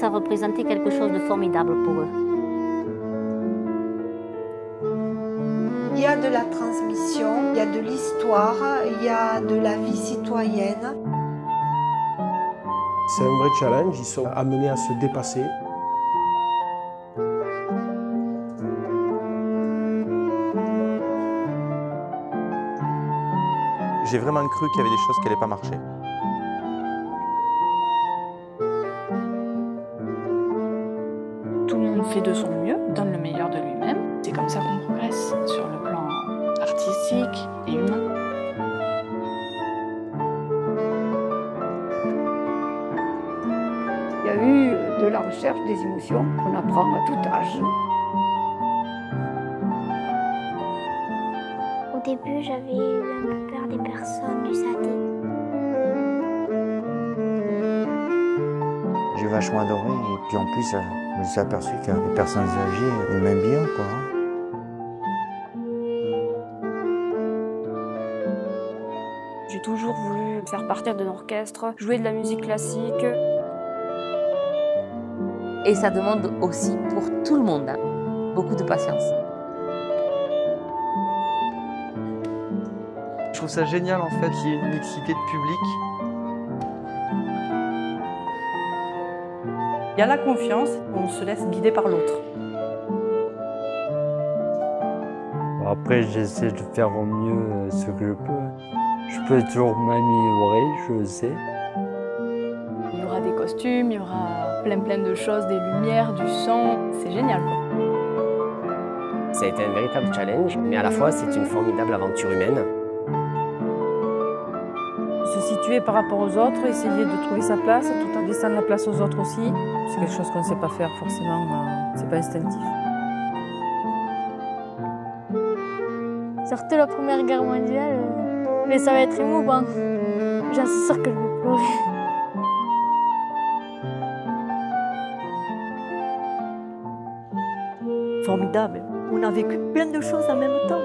Ça représentait quelque chose de formidable pour eux. Il y a de la transmission, il y a de l'histoire, il y a de la vie citoyenne. C'est un vrai challenge, ils sont amenés à se dépasser. J'ai vraiment cru qu'il y avait des choses qui n'allaient pas marcher. Tout le monde fait de son mieux, donne le meilleur de lui-même. C'est comme ça qu'on progresse sur le plan artistique et humain. Il y a eu de la recherche des émotions qu'on apprend à tout âge. Au début, j'avais eu un peu peur des personnes du SAD. J'ai vachement adoré et puis en plus, je me suis aperçu que les personnes âgées m'aiment bien, quoi. J'ai toujours voulu faire partie d'un orchestre, jouer de la musique classique. Et ça demande aussi pour tout le monde beaucoup de patience. Je trouve ça génial en fait qu'il y ait une mixité de public. Il y a la confiance, on se laisse guider par l'autre. Après, j'essaie de faire au mieux ce que je peux. Je peux toujours m'améliorer, je le sais. Il y aura des costumes, il y aura plein de choses, des lumières, du son. C'est génial, quoi. Ça a été un véritable challenge, mais à la fois c'est une formidable aventure humaine. Se situer par rapport aux autres, essayer de trouver sa place, tout en laissant la place aux autres aussi. C'est quelque chose qu'on ne sait pas faire forcément, c'est pas instinctif. Surtout la Première Guerre mondiale, mais ça va être émouvant. J'en suis sûre que je vais pleurer. Formidable. On a vécu plein de choses en même temps.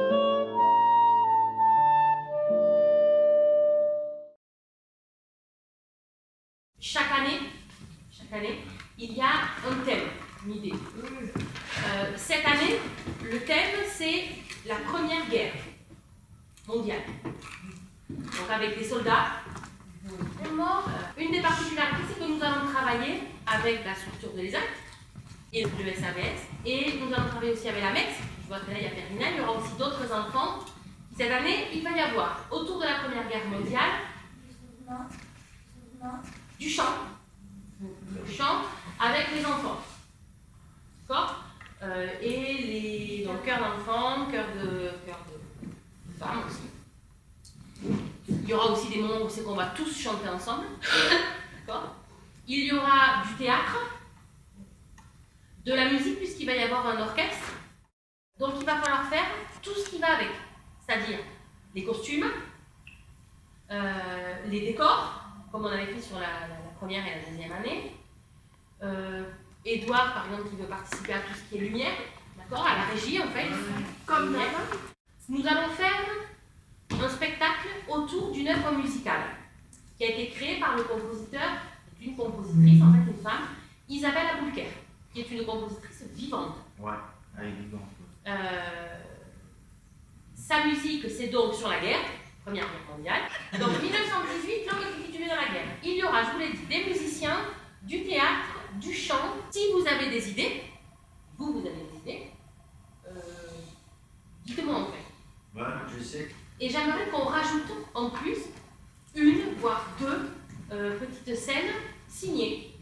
Chaque année, il y a un thème, une idée. Cette année, le thème, c'est la Première Guerre mondiale. Donc avec des soldats morts. Une des particularités, c'est que nous allons travailler avec la structure de l'ESAT et le SAVS. Et nous allons travailler aussi avec la MEX. Je vois que là, il y a Ferdinand. Il y aura aussi d'autres enfants. Cette année, il va y avoir, autour de la Première Guerre mondiale, du chant. Du chant avec les enfants. D'accord et donc chœur d'enfants, chœur de femmes aussi. Il y aura aussi des moments où c'est qu'on va tous chanter ensemble. D'accord. Il y aura du théâtre, de la musique, puisqu'il va y avoir un orchestre. Donc il va falloir faire tout ce qui va avec. C'est-à-dire les costumes, les décors, comme on avait fait sur la première et la deuxième année. Édouard, par exemple, qui veut participer à tout ce qui est lumière, d'accord, à la régie en fait, comme lumière. Nous allons faire un spectacle autour d'une œuvre musicale qui a été créée par le compositeur, une compositrice, en fait une femme, Isabelle Aboulker, qui est une compositrice vivante. Ouais, elle est vivante. Sa musique, c'est donc sur la guerre, Première Guerre mondiale. Donc 1918, l'homme qui tué dans la guerre. Il y aura, je vous l'ai dit, des musiciens, du théâtre, du chant. Si vous avez des idées, vous avez des idées, dites-moi en fait. Ouais, je sais. Et j'aimerais qu'on rajoute en plus une, voire deux petites scènes signées.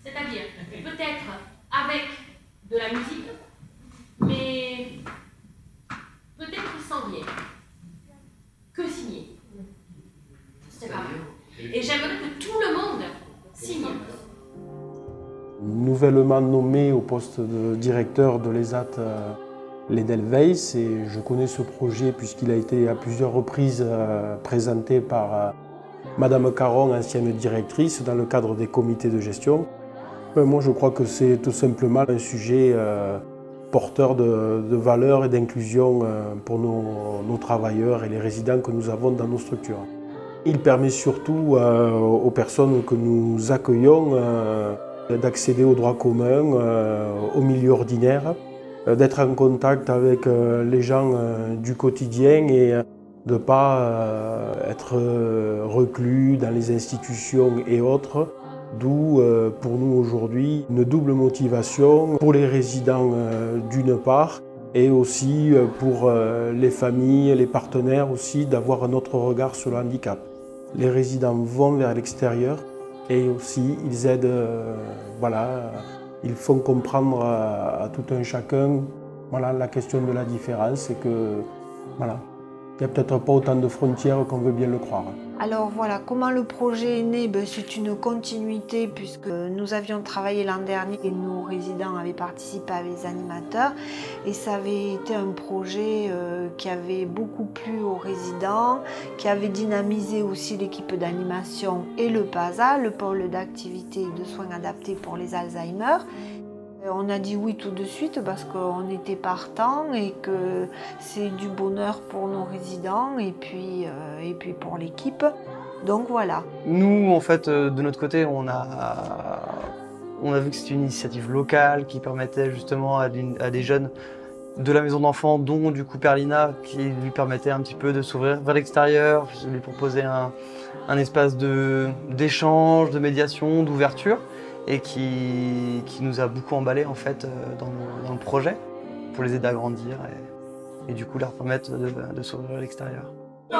C'est-à-dire, peut-être avec de la musique, mais peut-être sans rien. Que signer. C'est pas vrai. Et j'aimerais que tout le monde signe. Nouvellement nommé au poste de directeur de l'ESAT l'Edelweiss, et je connais ce projet puisqu'il a été à plusieurs reprises présenté par Madame Caron, ancienne directrice, dans le cadre des comités de gestion. Moi, je crois que c'est tout simplement un sujet porteur de valeurs et d'inclusion pour nos travailleurs et les résidents que nous avons dans nos structures. Il permet surtout aux personnes que nous accueillons d'accéder aux droits communs, au milieu ordinaire, d'être en contact avec les gens du quotidien et de ne pas être reclus dans les institutions et autres. D'où pour nous aujourd'hui une double motivation pour les résidents d'une part et aussi pour les familles, les partenaires aussi d'avoir un autre regard sur le handicap. Les résidents vont vers l'extérieur et aussi ils aident, voilà, ils font comprendre à tout un chacun voilà, la question de la différence et que voilà, il n'y a peut-être pas autant de frontières qu'on veut bien le croire. Alors voilà, comment le projet est né? C'est une continuité puisque nous avions travaillé l'an dernier et nos résidents avaient participé avec les animateurs et ça avait été un projet qui avait beaucoup plu aux résidents, qui avait dynamisé aussi l'équipe d'animation et le PASA, le pôle d'activité et de soins adaptés pour les Alzheimer. On a dit oui tout de suite parce qu'on était partant et que c'est du bonheur pour nos résidents et puis pour l'équipe. Donc voilà. Nous, en fait, de notre côté, on a vu que c'était une initiative locale qui permettait justement à des jeunes de la maison d'enfants, dont du coup Perlina, qui lui permettait un petit peu de s'ouvrir vers l'extérieur, lui proposer un espace d'échange, de médiation, d'ouverture. Et qui nous a beaucoup emballé en fait dans le projet pour les aider à grandir et du coup leur permettre de s'ouvrir à l'extérieur. C'est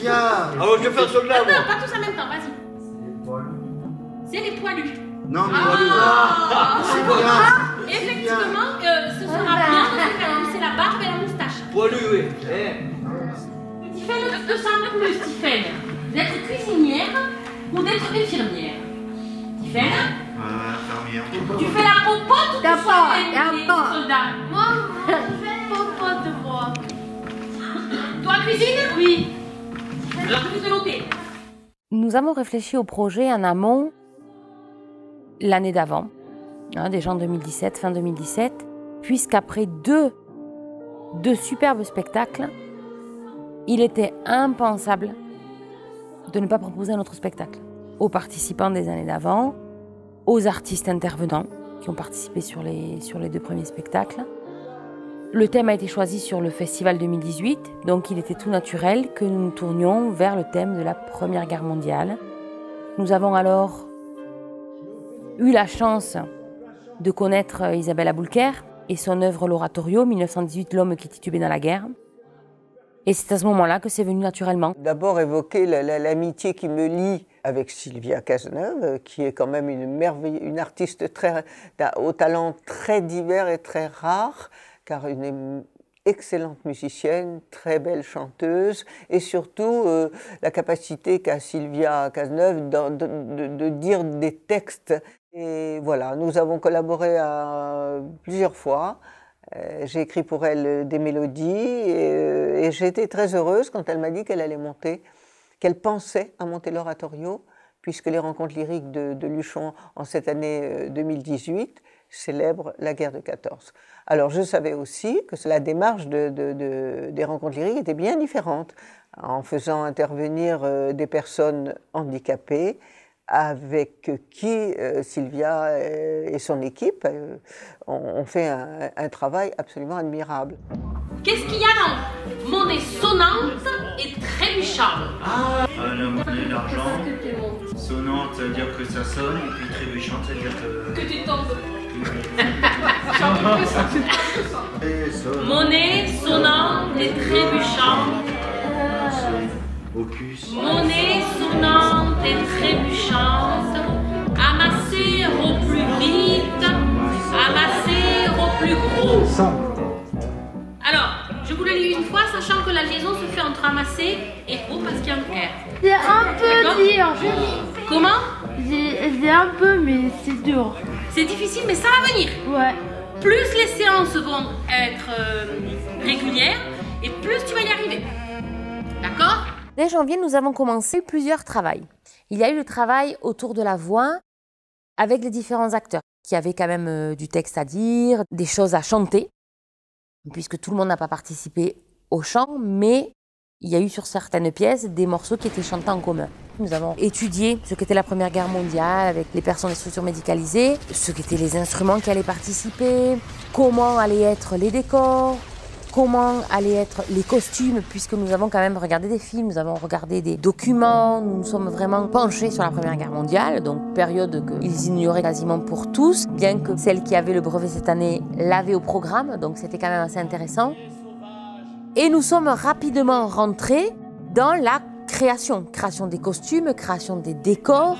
bien. Alors je vais faire celui-là. Non, pas tous en même temps, vas-y. C'est les poilus. Non, les poilus. C'est bien. Effectivement, ce sera bien de faire pousser la barbe et la moustache. Poilus, oui. Tiffaine, 200 de plus, Tiffaine. D'être cuisinière ou d'être infirmière. Tiffaine, infirmière. Tu fais la popote ou tu fais les soldats? Moi, je fais popote, moi. Toi, cuisine? Oui. Alors, je vais te noter. Nous avons réfléchi au projet en amont l'année d'avant, déjà en 2017, fin 2017, puisqu'après deux superbes spectacles, il était impensable de ne pas proposer un autre spectacle aux participants des années d'avant, aux artistes intervenants qui ont participé sur les 2 premiers spectacles. Le thème a été choisi sur le festival 2018, donc il était tout naturel que nous nous tournions vers le thème de la Première Guerre mondiale. Nous avons alors eu la chance de connaître Isabelle Aboulker et son œuvre L'Oratorio, 1918, L'homme qui titubait dans la guerre. Et c'est à ce moment-là que c'est venu naturellement. D'abord évoquer l'amitié qui me lie avec Sylvia Cazeneuve, qui est quand même une artiste au talent très divers et très rare, car une excellente musicienne, très belle chanteuse, et surtout la capacité qu'a Sylvia Cazeneuve de dire des textes. Et voilà, nous avons collaboré plusieurs fois. J'ai écrit pour elle des mélodies et j'ai été très heureuse quand elle m'a dit qu'elle allait monter, qu'elle pensait à monter l'oratorio, puisque les rencontres lyriques de Luchon en cette année 2018 célèbrent la guerre de 14. Alors je savais aussi que la démarche des rencontres lyriques était bien différente, en faisant intervenir des personnes handicapées, avec qui Sylvia et son équipe ont fait un travail absolument admirable. Qu'est-ce qu'il y a dans monnaie sonnante et trébuchante? La monnaie d'argent, sonnante, ça veut dire que ça sonne, et puis trébuchante, ça veut dire que tu tombes. Monnaie sonnante et trébuchante. Monnaie sonnante et trébuchante, amasser au plus vite, amasser au plus gros. Alors, je vous le lis une fois, sachant que la liaison se fait entre amasser et gros parce qu'il y a un R. C'est un peu dur. Comment? C'est un peu, mais c'est dur. C'est difficile, mais ça va venir. Ouais. Plus les séances vont être régulières, et plus tu vas y arriver. D'accord? Dès janvier, nous avons commencé plusieurs travaux. Il y a eu le travail autour de la voix avec les différents acteurs qui avaient quand même du texte à dire, des choses à chanter, puisque tout le monde n'a pas participé au chant, mais Il y a eu sur certaines pièces des morceaux qui étaient chantés en commun. Nous avons étudié ce qu'était la Première Guerre mondiale avec les personnes des structures médicalisées, ce qu'étaient les instruments qui allaient participer, comment allaient être les décors, comment allaient être les costumes, puisque nous avons quand même regardé des films, nous avons regardé des documents, nous nous sommes vraiment penchés sur la Première Guerre mondiale, donc période qu'ils ignoraient quasiment pour tous, bien que celle qui avait le brevet cette année l'avait au programme, donc c'était quand même assez intéressant. Et nous sommes rapidement rentrés dans la création des costumes, création des décors,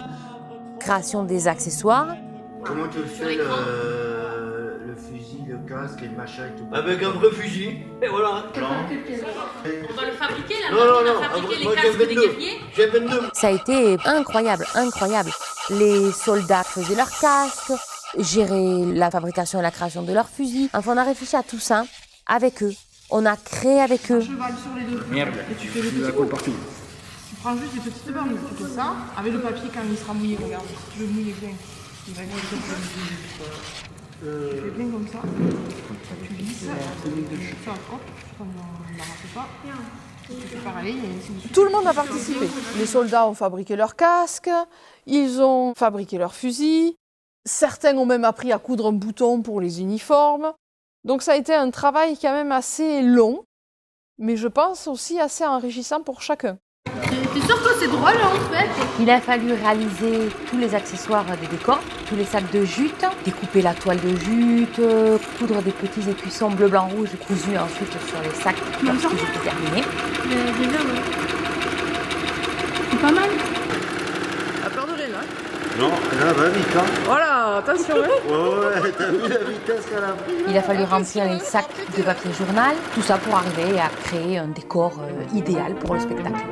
création des accessoires. Comment tu le fais le fusil, le casque et le machin et tout? Avec un vrai fusil, et voilà. On va le fabriquer là. Non, fabriquer moi les casques des guerriers. j'ai 22. Ça a été incroyable. Les soldats faisaient leurs casques, géraient la fabrication et la création de leurs fusils. Enfin, on a réfléchi à tout ça avec eux. On a créé avec eux. Cheval sur les deux. Merde. Et tu fais le petit coup. Tu prends juste des petites bandes, tu fais ça, avec le papier quand il sera mouillé, regarde. Si tu le mouilles bien, il va être comme ça. Tu fais bien comme ça. Tu lisses. Ça, hop, on n'arrache pas. Tu fais pareil, et ainsi de suite. Tout le monde a participé. Les soldats ont fabriqué leurs casques, ils ont fabriqué leurs fusils, certains ont même appris à coudre un bouton pour les uniformes. Donc ça a été un travail quand même assez long, mais je pense aussi assez enrichissant pour chacun. T'es sûr que c'est drôle en fait? Il a fallu réaliser tous les accessoires des décors, tous les sacs de jute, découper la toile de jute, coudre des petits écussons bleu, blanc, rouge cousus ensuite sur les sacs lorsqu'ils étaient terminés. Déjà, ouais. C'est pas mal. La peur de rien, hein? Non, là, va vite, hein. Voilà, attention, hein. Ouais, t'as vu la vitesse qu'elle a pris? Il a fallu remplir les sacs de papier journal, tout ça pour arriver à créer un décor idéal pour le spectacle.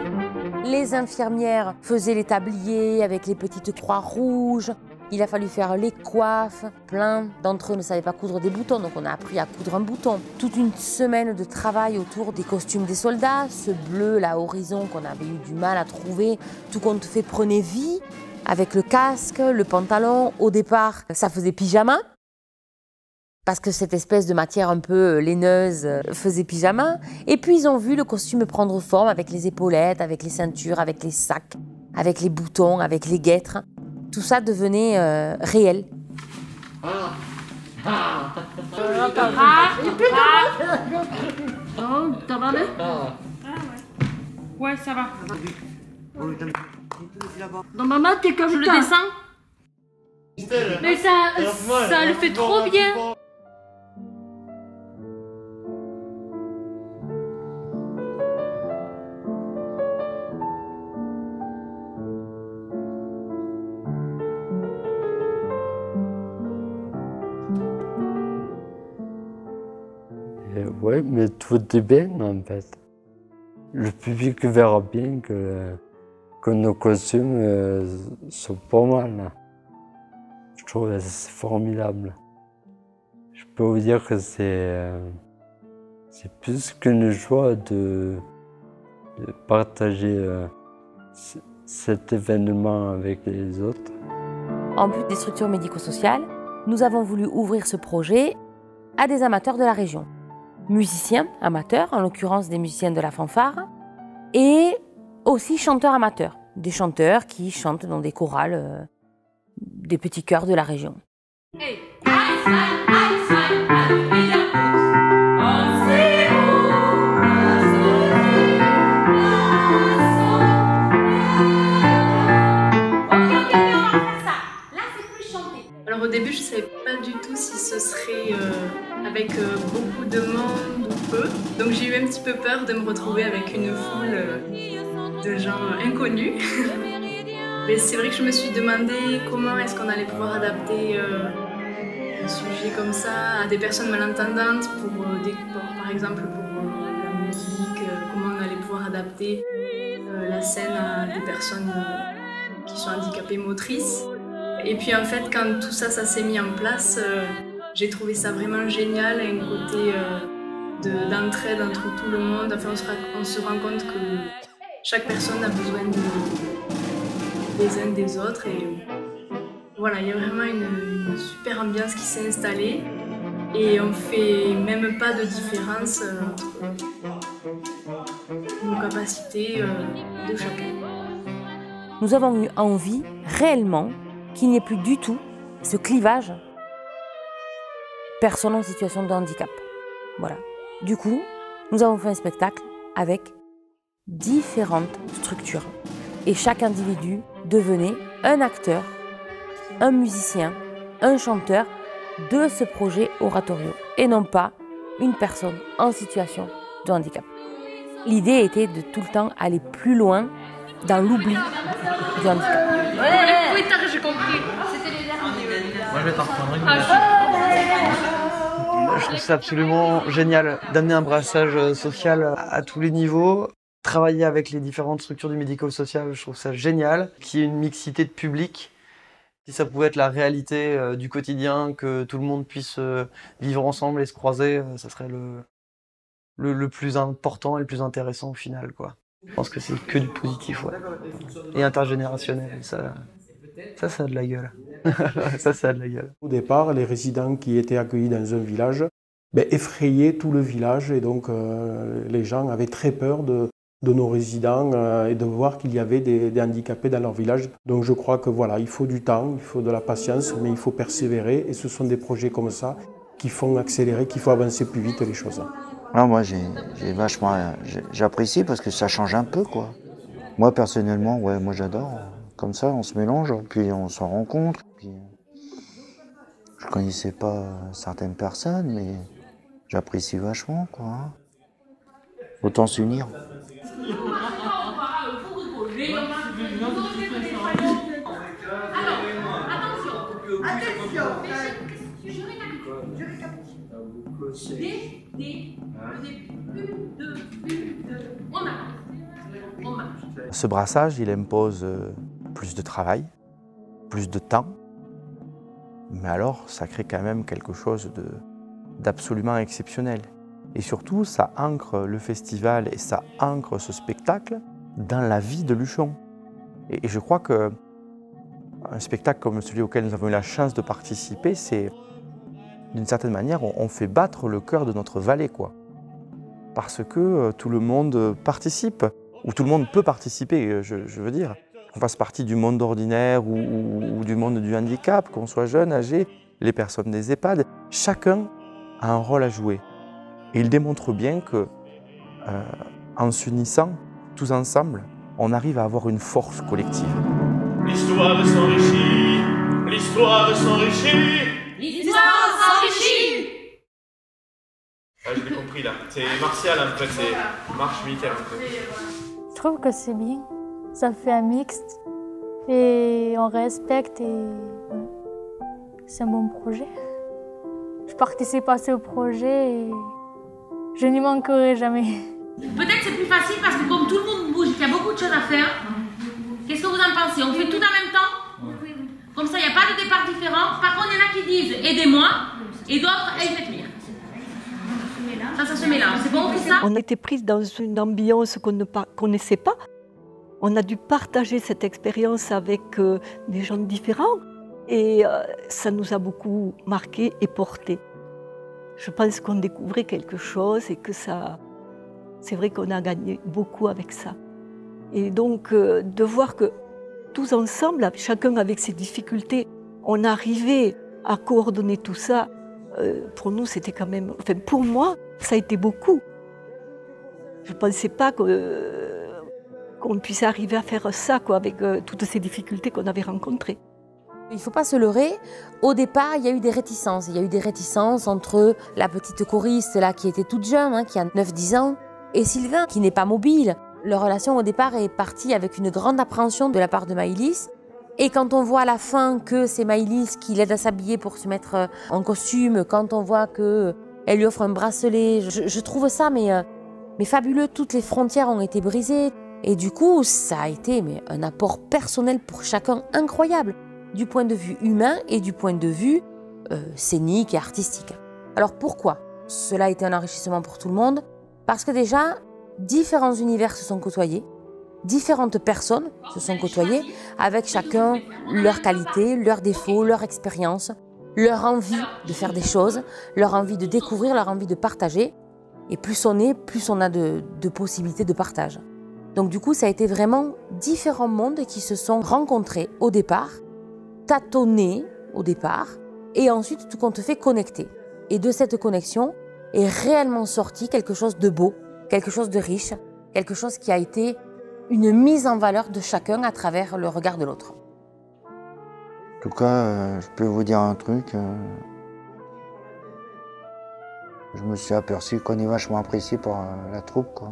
Les infirmières faisaient les tabliers avec les petites croix rouges. Il a fallu faire les coiffes. Plein d'entre eux ne savaient pas coudre des boutons, donc on a appris à coudre un bouton. Toute une semaine de travail autour des costumes des soldats. Ce bleu, là, horizon, qu'on avait eu du mal à trouver. Tout compte fait prenait vie. Avec le casque, le pantalon, au départ, ça faisait pyjama. Parce que cette espèce de matière un peu laineuse faisait pyjama. Et puis ils ont vu le costume prendre forme avec les épaulettes, avec les ceintures, avec les sacs, avec les boutons, avec les guêtres. Tout ça devenait réel. Oh, t'as parlé? Ouais, ça va. Non, maman, t'es comme je le descends. Mais ça le fait trop bien. Oui, mais tout est bien en fait. Le public verra bien que nos costumes sont pas mal. Je trouve que c'est formidable. Je peux vous dire que c'est plus qu'une joie de partager cet événement avec les autres. En plus des structures médico-sociales, nous avons voulu ouvrir ce projet à des amateurs de la région. Musiciens amateurs, en l'occurrence des musiciens de la fanfare, et aussi chanteurs amateurs, des chanteurs qui chantent dans des chorales, des petits chœurs de la région. Hey. Alors au début, je ne savais pas du tout si ce serait avec beaucoup de monde ou peu. Donc j'ai eu un petit peu peur de me retrouver avec une foule de gens inconnus. Mais c'est vrai que je me suis demandé comment est-ce qu'on allait pouvoir adapter un sujet comme ça à des personnes malentendantes, par exemple pour la musique, comment on allait pouvoir adapter la scène à des personnes qui sont handicapées motrices. Et puis en fait, quand tout ça s'est mis en place, j'ai trouvé ça vraiment génial, un côté d'entraide entre tout le monde. Enfin, on se rend compte que chaque personne a besoin des uns des autres. Et voilà, il y a vraiment une super ambiance qui s'est installée. Et on fait même pas de différence entre aux capacités de chacun. Nous avons eu envie, réellement, qu'il n'y ait plus du tout ce clivage personne en situation de handicap. Voilà. Du coup, nous avons fait un spectacle avec différentes structures. Et chaque individu devenait un acteur, un musicien, un chanteur de ce projet Oratorio, et non pas une personne en situation de handicap. L'idée était de tout le temps aller plus loin dans l'oubli du handicap. Oui, t'as j'ai compris. C'était les derniers. Moi, je vais t'en reprendre. Je trouve ça absolument génial d'amener un brassage social à tous les niveaux. Travailler avec les différentes structures du médico-social, je trouve ça génial. Qu'il y ait une mixité de public. Si ça pouvait être la réalité du quotidien, que tout le monde puisse vivre ensemble et se croiser, ça serait le plus important et le plus intéressant au final, quoi. Je pense que c'est que du positif, ouais. Et intergénérationnel, ça a de la gueule. ça a de la gueule. Au départ, les résidents qui étaient accueillis dans un village effrayaient tout le village, et donc les gens avaient très peur de nos résidents et de voir qu'il y avait des handicapés dans leur village. Donc je crois que voilà, il faut du temps, il faut de la patience, mais il faut persévérer, et ce sont des projets comme ça qui font accélérer, qu'il faut avancer plus vite les choses. Ah, moi j'apprécie parce que ça change un peu, quoi. Moi personnellement, ouais, moi j'adore. Comme ça, on se mélange, puis on s'en rencontre. Puis je connaissais pas certaines personnes, mais j'apprécie vachement, quoi. Autant s'unir. Ce brassage, il impose plus de travail, plus de temps, mais alors ça crée quand même quelque chose d'absolument exceptionnel. Et surtout, ça ancre le festival et ça ancre ce spectacle dans la vie de Luchon. Et je crois qu'un spectacle comme celui auquel nous avons eu la chance de participer, c'est d'une certaine manière, on fait battre le cœur de notre vallée, quoi. Parce que tout le monde participe, ou tout le monde peut participer, je veux dire. Qu'on fasse partie du monde ordinaire ou du monde du handicap, qu'on soit jeune, âgé, les personnes des EHPAD, chacun a un rôle à jouer. Et il démontre bien que, en s'unissant, tous ensemble, on arrive à avoir une force collective. L'histoire s'enrichit, l'histoire s'enrichit, l'histoire s'enrichit. Ah, je l'ai compris là, c'est martial en fait, c'est marche militaire en fait. Je trouve que c'est bien, ça fait un mixte et on respecte et c'est un bon projet. Je participe à ce projet et je n'y manquerai jamais. Peut-être c'est plus facile parce que comme tout le monde bouge, qu'il y a beaucoup de choses à faire. Qu'est-ce que vous en pensez? On fait tout en même temps? Comme ça, il n'y a pas de départ différent. Par contre, il y en a qui disent aidez-moi et d'autres faites mieux. Ça se mélange. C'est bon, on fait ça? On était pris dans une ambiance qu'on ne connaissait pas. On a dû partager cette expérience avec des gens différents et ça nous a beaucoup marqué et porté. Je pense qu'on découvrait quelque chose et que ça, c'est vrai qu'on a gagné beaucoup avec ça. Et donc de voir que tous ensemble, chacun avec ses difficultés, on arrivait à coordonner tout ça, pour nous c'était quand même, enfin pour moi, ça a été beaucoup. Je ne pensais pas qu'on puisse arriver à faire ça, quoi, avec toutes ces difficultés qu'on avait rencontrées. Il ne faut pas se leurrer, au départ il y a eu des réticences. Il y a eu des réticences entre la petite choriste là, qui était toute jeune, hein, qui a 9-10 ans, et Sylvain qui n'est pas mobile. Leur relation au départ est partie avec une grande appréhension de la part de Maëlys. Et quand on voit à la fin que c'est Maëlys qui l'aide à s'habiller pour se mettre en costume, quand on voit qu'elle lui offre un bracelet, je trouve ça mais fabuleux. Toutes les frontières ont été brisées. Et du coup, ça a été un apport personnel pour chacun incroyable, du point de vue humain et du point de vue scénique et artistique. Alors pourquoi cela a été un enrichissement pour tout le monde? Parce que déjà, différents univers se sont côtoyés, différentes personnes se sont côtoyées, avec chacun leurs qualités, leurs défauts, leur expérience, leur envie de faire des choses, leur envie de découvrir, leur envie de partager. Et plus on est, plus on a de possibilités de partage. Donc du coup, ça a été vraiment différents mondes qui se sont rencontrés au départ, tâtonnés au départ, et ensuite tout compte fait connectés. Et de cette connexion est réellement sorti quelque chose de beau, quelque chose de riche, quelque chose qui a été une mise en valeur de chacun à travers le regard de l'autre. En tout cas, je peux vous dire un truc. Je me suis aperçu qu'on est vachement apprécié par la troupe, quoi.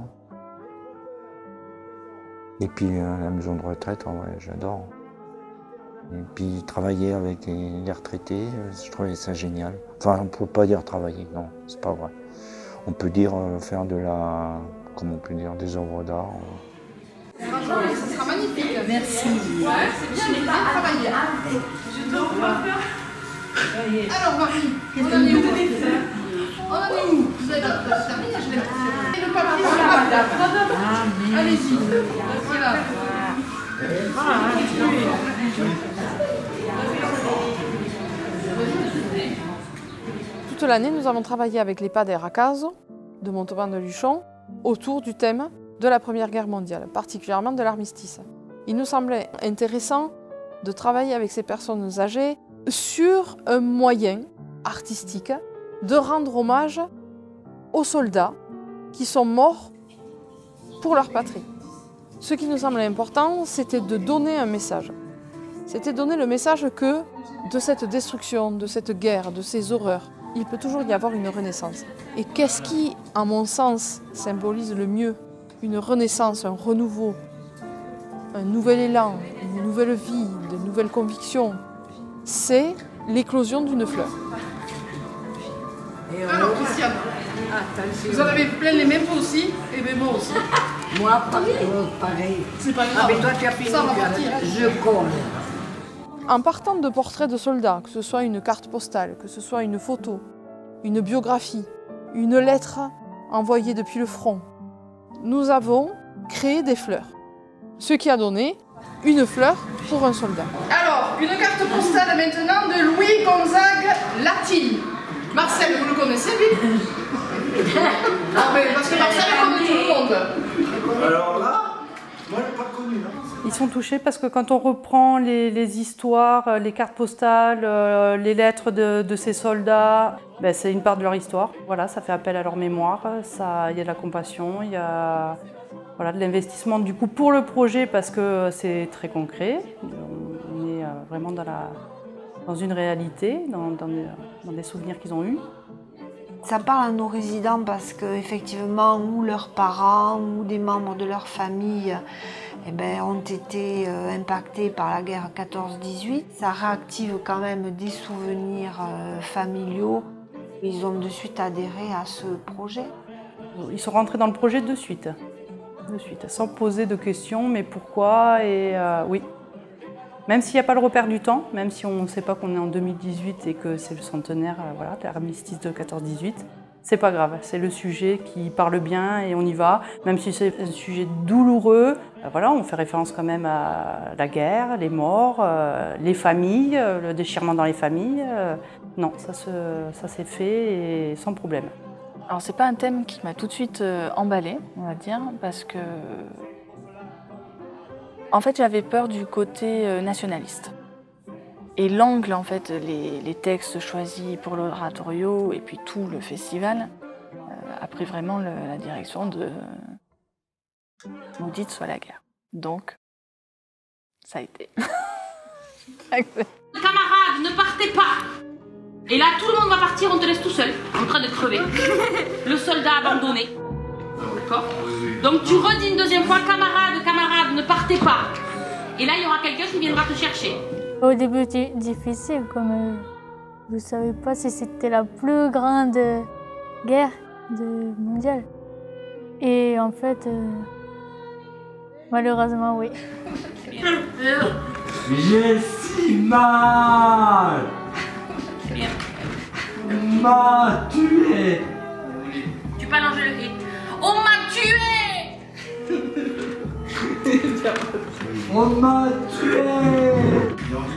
Et puis la maison de retraite, en vrai, j'adore. Et puis travailler avec les retraités, je trouvais ça génial. Enfin, on ne peut pas dire travailler, non, c'est pas vrai. On peut dire faire de la... comment on peut dire, des œuvres d'art. Franchement, ça sera magnifique. Merci. Ouais, c'est bien, mais pas travaillé. Je dois pouvoir faire. Alors, Marie, on en est où? On en est où? Vous avez terminé, je l'ai fait. Et le papier, c'est pas. Allez-y. Voilà. Toute l'année, nous avons travaillé avec l'EHPAD Eracazo de Montauban-de-Luchon autour du thème de la Première Guerre mondiale, particulièrement de l'armistice. Il nous semblait intéressant de travailler avec ces personnes âgées sur un moyen artistique de rendre hommage aux soldats qui sont morts pour leur patrie. Ce qui nous semblait important, c'était de donner un message. C'était donner le message que de cette destruction, de cette guerre, de ces horreurs, il peut toujours y avoir une renaissance. Et qu'est-ce qui, à mon sens, symbolise le mieux une renaissance, un renouveau, un nouvel élan, une nouvelle vie, de nouvelles convictions? C'est l'éclosion d'une fleur. Alors, Christiane, vous en avez plein les mêmes aussi, et bien moi aussi. Moi, pareil. C'est pas grave. Mais toi, tu as fini, ça va partir. Je colle. En partant de portraits de soldats, que ce soit une carte postale, que ce soit une photo, une biographie, une lettre envoyée depuis le front, nous avons créé des fleurs. Ce qui a donné une fleur pour un soldat. Alors, une carte postale maintenant de Louis Gonzague Latil. Marcel, vous le connaissez, lui? Ah, mais parce que Marcel connaît tout le monde. Alors là, moi je l'ai pas connu. Ils sont touchés parce que quand on reprend les histoires, les cartes postales, les lettres de ces soldats, ben c'est une part de leur histoire. Voilà, ça fait appel à leur mémoire, il y a de la compassion, il y a de l'investissement du coup pour le projet parce que c'est très concret. On est vraiment dans une réalité, dans des souvenirs qu'ils ont eus. Ça parle à nos résidents parce qu'effectivement, ou leurs parents, ou des membres de leur famille ont été impactés par la guerre 14-18. Ça réactive quand même des souvenirs familiaux. Ils ont de suite adhéré à ce projet. Ils sont rentrés dans le projet de suite, sans poser de questions, mais pourquoi et oui. Même s'il n'y a pas le repère du temps, même si on ne sait pas qu'on est en 2018 et que c'est le centenaire de l'armistice de 14-18, c'est pas grave, c'est le sujet qui parle bien et on y va. Même si c'est un sujet douloureux, on fait référence quand même à la guerre, les morts, les familles, le déchirement dans les familles. Non, ça s'est fait et sans problème. Alors c'est pas un thème qui m'a tout de suite emballée, on va dire, parce que en fait j'avais peur du côté nationaliste. Et l'angle, en fait, les textes choisis pour l'oratorio et puis tout le festival a pris vraiment la direction de maudite soit la guerre. Donc, ça a été. Camarades, ne partez pas! Et là, tout le monde va partir, on te laisse tout seul, en train de crever. Le soldat abandonné. D'accord? Donc tu redis une deuxième fois, camarades, camarades, ne partez pas. Et là, il y aura quelqu'un qui viendra te chercher. Au début, c'était difficile, comme je ne savais pas si c'était la plus grande guerre mondiale. Et en fait, malheureusement, oui. J'ai si mal! M'a tué! Tu peux allonger le hit. On m'a tué! On m'a tué!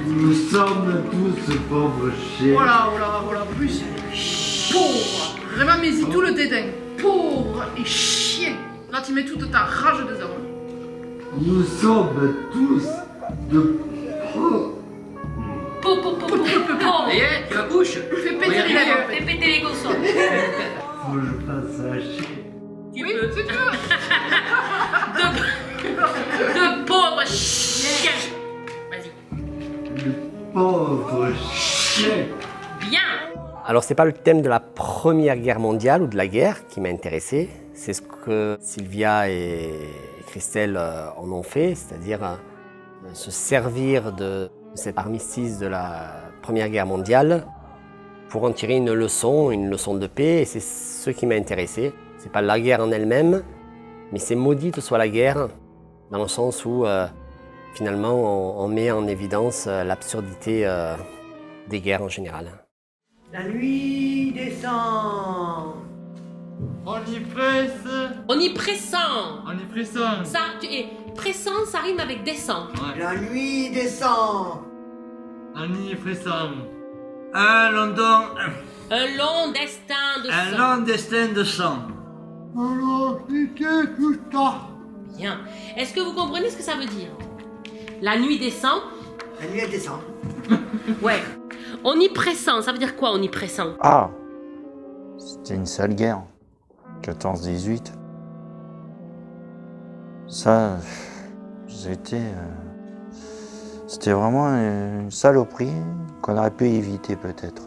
Nous sommes tous ce pauvre chien. Voilà, plus pauvre. Vraiment, mais tout le dédain. pauvre et chien. Là, tu mets toute ta rage dedans. Nous sommes tous de Tu la bouche. Fais péter les lèvres. Fais péter les gossons. Faut que je fasse un chien. Oui, si tu veux. de pauvre chien. Vas-y. Le pauvre chien. Bien. Alors c'est pas le thème de la Première Guerre mondiale ou de la guerre qui m'a intéressé, c'est ce que Sylvia et Christelle en ont fait, c'est-à-dire se servir de cet armistice de la Première Guerre mondiale pour en tirer une leçon de paix, et c'est ce qui m'a intéressé. C'est pas la guerre en elle-même, mais c'est maudite soit la guerre, dans le sens où finalement on met en évidence l'absurdité des guerres en général. La nuit descend. Omnipressant. Omnipressant. Ça, pressant, ça rime avec descend. La nuit descend. Omnipressant. Un long destin de sang. Un long destin de sang. Bien. Est-ce que vous comprenez ce que ça veut dire? La nuit descend. La nuit elle descend. Ouais. Omnipressant, ça veut dire quoi omnipressant? Ah, c'était une sale guerre. 14-18. Ça, c'était vraiment une saloperie qu'on aurait pu éviter peut-être.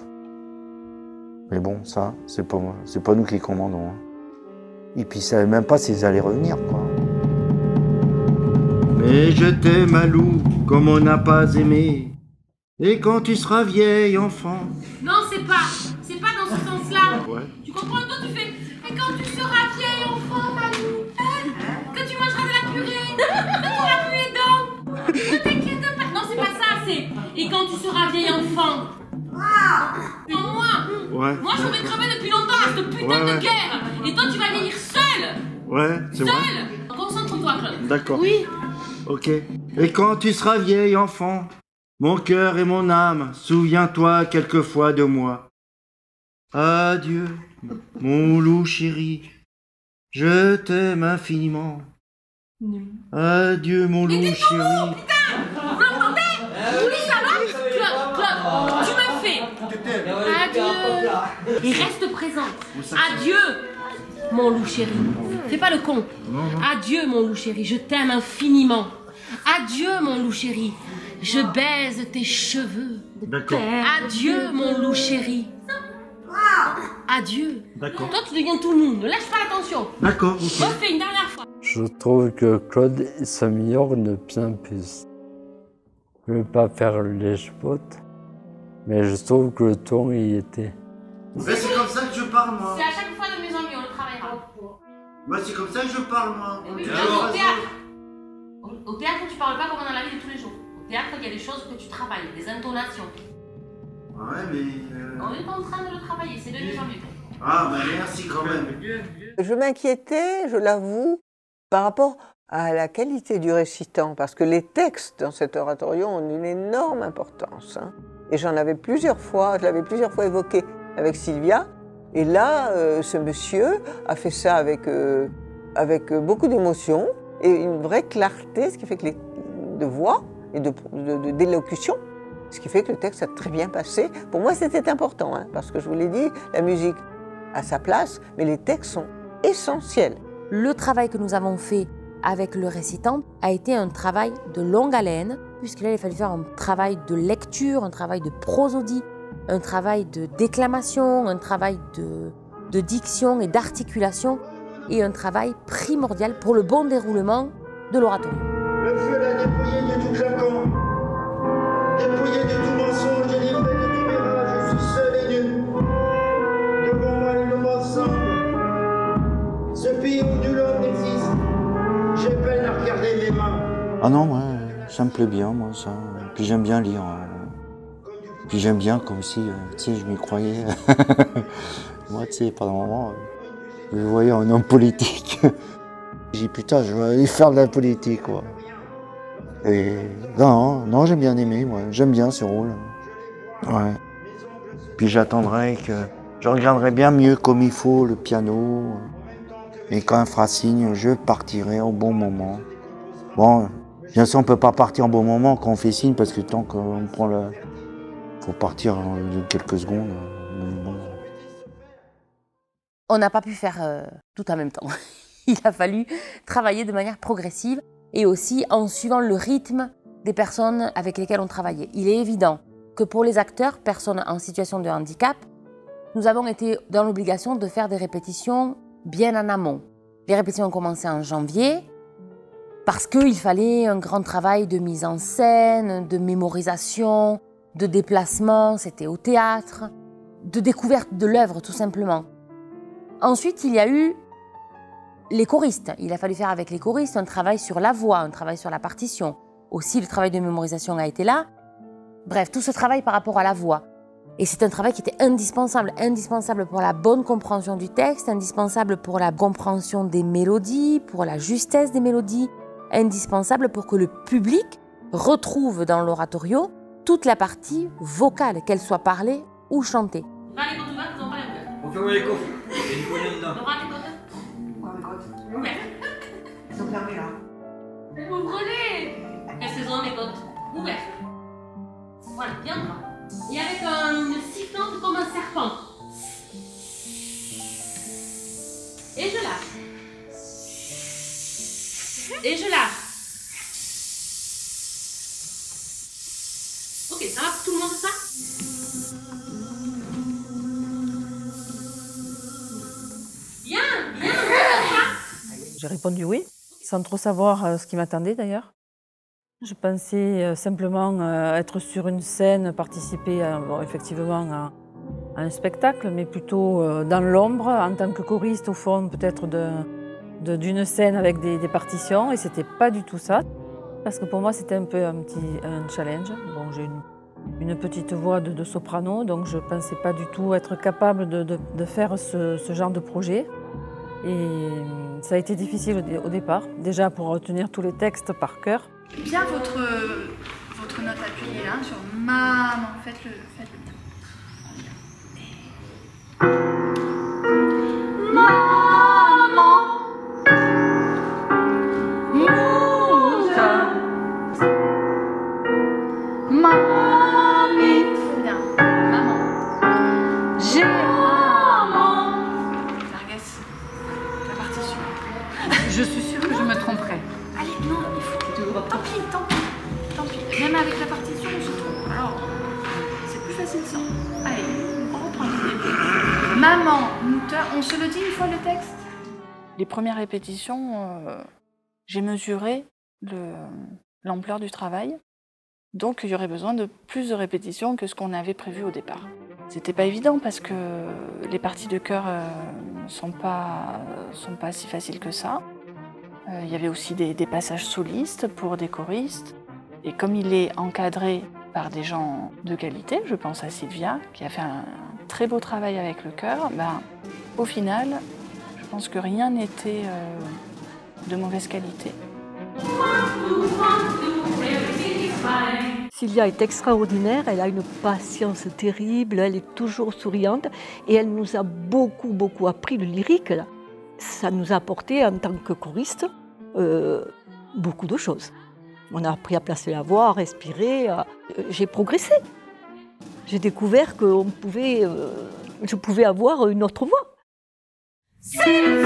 Mais bon, ça, c'est pas moi, c'est pas nous qui commandons. Hein. Et puis, ils savaient même pas s'ils allaient revenir, quoi. Mais je t'aime à loup comme on n'a pas aimé. Et quand tu seras vieille enfant. Non, c'est pas dans ce sens-là. Ouais. Tu comprends? Toi, tu fais. Et quand tu seras vieille enfant, Malou, que tu mangeras de la purée, que tu auras plus les dents, ne t'inquiète pas. Non, c'est pas ça, c'est. Et quand tu seras vieille enfant. Ouais. Moi, je vais crever depuis longtemps à cette putain de guerre. Et toi, tu vas vieillir seul. Ouais, c'est vrai. Seul. Concentre-toi, Claude. D'accord. Oui. Ok. Et quand tu seras vieille enfant, mon cœur et mon âme, souviens-toi quelquefois de moi. Adieu, mon loup chéri, je t'aime infiniment. Adieu, mon loup chéri. Vous l'entendez? Oui, ça va? Claude, tu me fais. Adieu. Et reste présent. Adieu, mon loup chéri. Fais pas le con. Adieu, mon loup chéri, je t'aime infiniment. Adieu, mon loup chéri, je baise tes cheveux. D'accord. Adieu, mon loup chéri. Adieu. D'accord. Toi, tu deviens tout mou. Ne lâche pas l'attention. D'accord, ok. Refais une dernière fois. Je trouve que Claude s'améliore de plus en plus. Je ne veux pas faire les spots, mais je trouve que le ton y était. Mais c'est comme ça que je parle, moi. C'est à chaque fois de mieux en mieux, on le travaillera. Moi, c'est comme ça que je parle, moi. Oui, au théâtre. Au théâtre, tu parles pas comme dans la vie de tous les jours. Au théâtre, il y a des choses que tu travailles, des intonations. Ouais, mais. On est en train de le travailler, c'est de mieux en mieux. Ah, bah merci quand même. Je m'inquiétais, je l'avoue, par rapport à la qualité du récitant, parce que les textes dans cet oratorio ont une énorme importance. Hein. Et je l'avais plusieurs fois évoqué avec Sylvia. Et là, ce monsieur a fait ça avec beaucoup d'émotion et une vraie clarté, ce qui fait que de voix et d'élocution, ce qui fait que le texte a très bien passé. Pour moi, c'était important, hein, parce que je vous l'ai dit, la musique a sa place, mais les textes sont essentiels. Le travail que nous avons fait avec le récitant a été un travail de longue haleine, puisqu'il a fallu faire un travail de lecture, un travail de prosodie, un travail de déclamation, un travail de diction et d'articulation, et un travail primordial pour le bon déroulement de l'oratorio. Le feu l'a dépouillé de tout claquant, dépouillé de tout mensonge, délivré de tout mirage, je suis seul et nu. Devant moi les noms ensemble, ce pays où nul homme n'existe, j'ai peine à regarder mes mains. Ah non, moi, ça me plaît bien, moi, ça. Puis j'aime bien lire. Puis j'aime bien comme si, tu sais, je m'y croyais. Moi, tu sais, pendant un moment, je me voyais un homme politique. J'ai dit, putain, je vais aller faire de la politique, quoi. Et non, j'ai bien aimé, moi. J'aime bien ce rôle. Ouais. Puis j'attendrai que... Je regarderai bien mieux comme il faut le piano. Et quand elle fera signe, je partirai au bon moment. Bon, bien sûr, on ne peut pas partir au bon moment quand on fait signe, parce que tant qu'on prend le... Il faut partir en quelques secondes. Bon. On n'a pas pu faire tout en même temps. Il a fallu travailler de manière progressive et aussi en suivant le rythme des personnes avec lesquelles on travaillait. Il est évident que pour les acteurs, personnes en situation de handicap, nous avons été dans l'obligation de faire des répétitions bien en amont. Les répétitions ont commencé en janvier parce qu'il fallait un grand travail de mise en scène, de mémorisation, de déplacement, c'était au théâtre, de découverte de l'œuvre tout simplement. Ensuite, il y a eu les choristes. Il a fallu faire avec les choristes un travail sur la voix, un travail sur la partition. Aussi, le travail de mémorisation a été là. Bref, tout ce travail par rapport à la voix. Et c'est un travail qui était indispensable. Indispensable pour la bonne compréhension du texte, indispensable pour la compréhension des mélodies, pour la justesse des mélodies, indispensable pour que le public retrouve dans l'oratorio toute la partie vocale, qu'elle soit parlée ou chantée. On fait les coffres. Il y a une poignée dedans. Ils sont fermés là. Ouvrez-les. Elles se sont les côtes ouvertes. Voilà, bien droit. Et avec une sifflante comme un serpent. Et je lâche. Et je lâche. Ok, ça va pour tout le monde ça? Bien, bien, J'ai répondu oui, sans trop savoir ce qui m'attendait d'ailleurs. Je pensais simplement être sur une scène, participer effectivement à un spectacle, mais plutôt dans l'ombre, en tant que choriste au fond peut-être d'une scène avec des partitions, et c'était pas du tout ça. Parce que pour moi c'était un peu un challenge. Bon, j'ai une petite voix de soprano, donc je pensais pas du tout être capable de faire ce genre de projet. Et ça a été difficile au départ, déjà pour retenir tous les textes par cœur. Bien votre note appuyée là sur maman, faites-le. Maman, Moussa, Mamie, bien, maman, j'ai maman. Larguesse, la partition. Je suis sûre que je me tromperai. Allez, non, il faut. Tant pis. Même avec la partition, on se trompe. Alors, c'est plus facile ça. Allez, on reprend le début. Maman, on se le dit une fois le texte? Les premières répétitions, j'ai mesuré l'ampleur du travail. Donc, il y aurait besoin de plus de répétitions que ce qu'on avait prévu au départ. C'était pas évident parce que les parties de chœur sont pas si faciles que ça. Il y avait aussi des passages solistes pour des choristes. Et comme il est encadré par des gens de qualité, je pense à Sylvia, qui a fait un très beau travail avec le chœur, au final, je pense que rien n'était de mauvaise qualité. Sylvia est extraordinaire, elle a une patience terrible, elle est toujours souriante et elle nous a beaucoup appris le lyrique. Là. Ça nous a apporté en tant que choriste beaucoup de choses. On a appris à placer la voix, à respirer. J'ai progressé. J'ai découvert que je pouvais avoir une autre voix. C'est le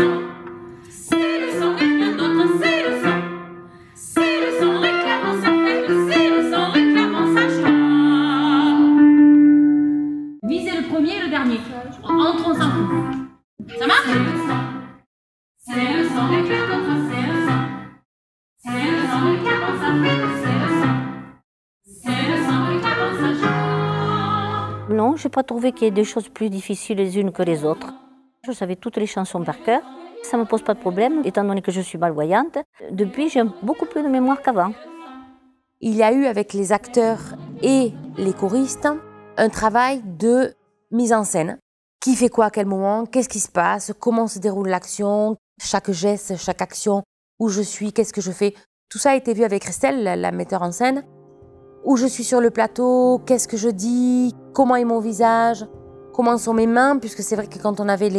son, rien d'autre, c'est le son. C'est le son, réclamant sa fête, c'est le son, réclamant sa joie. Visez le premier et le dernier. Entrons en couple. Ça marche? C'est le son, réclamant d'autre, c'est le son. C'est le son, réclamant sa fête, c'est le son. C'est le son, réclamant sa joie. Non, je n'ai pas trouvé qu'il y ait des choses plus difficiles les unes que les autres. Je savais toutes les chansons par cœur. Ça ne me pose pas de problème, étant donné que je suis malvoyante. Depuis, j'ai beaucoup plus de mémoire qu'avant. Il y a eu avec les acteurs et les choristes un travail de mise en scène. Qui fait quoi à quel moment, qu'est-ce qui se passe, comment se déroule l'action, chaque geste, chaque action, où je suis, qu'est-ce que je fais. Tout ça a été vu avec Christelle, la metteur en scène. Où je suis sur le plateau, qu'est-ce que je dis, comment est mon visage, comment sont mes mains, puisque c'est vrai que quand on avait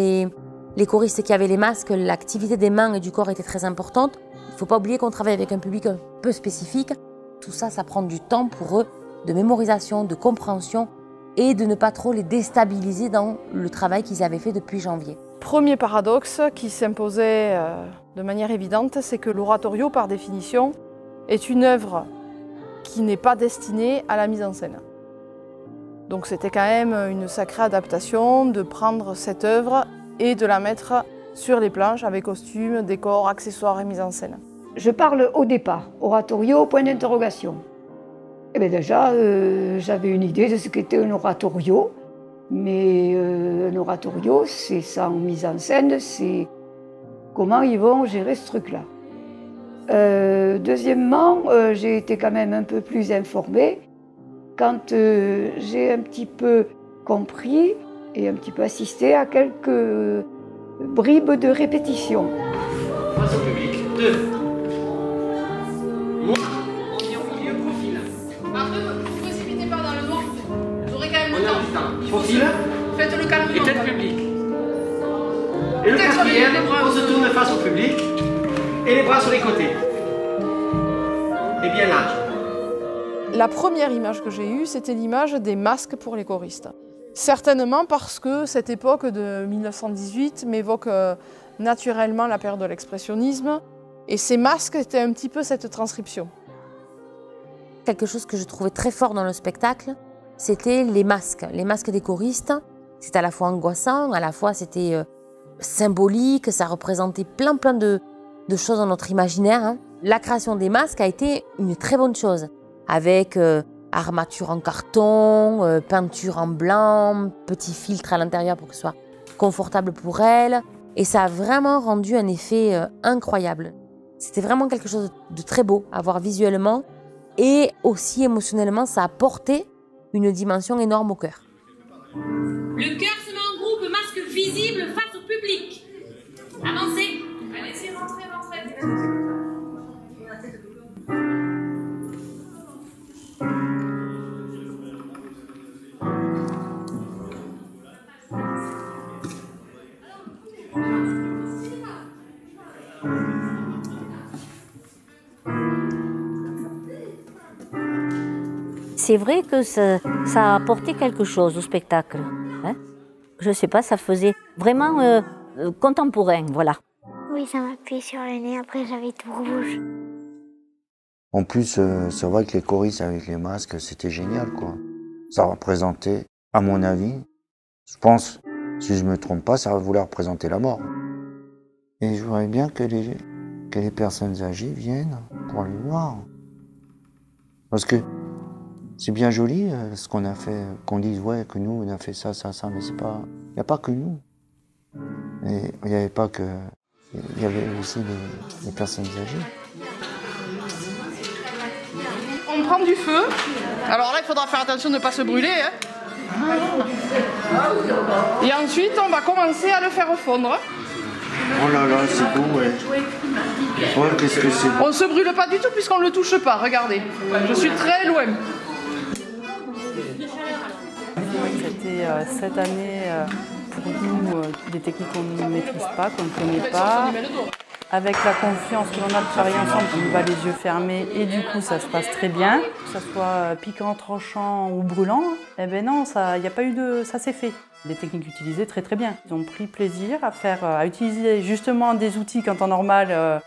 les choristes qui avaient les masques, l'activité des mains et du corps était très importante. Il ne faut pas oublier qu'on travaille avec un public un peu spécifique. Tout ça, ça prend du temps pour eux, de mémorisation, de compréhension et de ne pas trop les déstabiliser dans le travail qu'ils avaient fait depuis janvier. Premier paradoxe qui s'imposait de manière évidente, c'est que l'oratorio, par définition, est une œuvre qui n'est pas destinée à la mise en scène. Donc c'était quand même une sacrée adaptation de prendre cette œuvre et de la mettre sur les planches avec costumes, décors, accessoires et mise en scène. Je parle au départ, oratorio, point d'interrogation. Eh bien déjà, j'avais une idée de ce qu'était un oratorio, mais un oratorio, c'est sans mise en scène, c'est comment ils vont gérer ce truc-là. Deuxièmement, j'ai été quand même un peu plus informée quand j'ai un petit peu compris et un petit peu assisté à quelques bribes de répétition. Face au public. 2. Moi, on vient au milieu, profil. Après, ne vous précipitez pas dans le noir, vous aurez quand même le temps. Profil. Faites-le calmement. Et tête public. Et le quatrième, on se tourne face au public et les bras sur les côtés. Et bien large. La première image que j'ai eue, c'était l'image des masques pour les choristes. Certainement parce que cette époque de 1918 m'évoque naturellement la période de l'expressionnisme, et ces masques étaient un petit peu cette transcription. Quelque chose que je trouvais très fort dans le spectacle, c'était les masques des choristes. C'était à la fois angoissant, à la fois c'était symbolique, ça représentait plein de choses dans notre imaginaire, hein. La création des masques a été une très bonne chose, avec armature en carton, peinture en blanc, petit filtre à l'intérieur pour que ce soit confortable pour elle. Et ça a vraiment rendu un effet incroyable. C'était vraiment quelque chose de très beau à voir visuellement et aussi émotionnellement, ça a porté une dimension énorme au cœur. Le cœur se met en groupe, masque visible face au public. Avancez. Allez-y, rentrez. C'est vrai que ça a apporté quelque chose au spectacle. Hein? Je ne sais pas, ça faisait vraiment contemporain, voilà. Oui, ça m'a appuyé sur le nez, après j'avais tout rouge. En plus, c'est vrai que les choristes avec les masques, c'était génial, quoi. Ça représentait, à mon avis, je pense, si je ne me trompe pas, ça voulait représenter la mort. Et je voudrais bien que les personnes âgées viennent pour aller voir. Parce que c'est bien joli ce qu'on a fait, qu'on dise ouais, que nous on a fait ça, mais c'est pas. Il n'y a pas que nous. Et il n'y avait pas que. Il y avait aussi les personnes âgées. On prend du feu. Alors là, il faudra faire attention de ne pas se brûler. Hein. Et ensuite, on va commencer à le faire fondre. Oh là là, c'est beau, ouais. Oh, qu'est-ce que c'est beau. On ne se brûle pas du tout puisqu'on ne le touche pas, regardez. Je suis très loin. C'était cette année, pour nous, des techniques qu'on ne maîtrise pas, qu'on ne connaît pas. Avec la confiance que l'on a de travailler ensemble, on y va les yeux fermés et du coup ça se passe très bien. Que ça soit piquant, tranchant ou brûlant, eh ben non, il n'y a pas eu de... ça s'est fait. Les techniques utilisées très très bien. Ils ont pris plaisir à utiliser justement des outils qu'en temps normal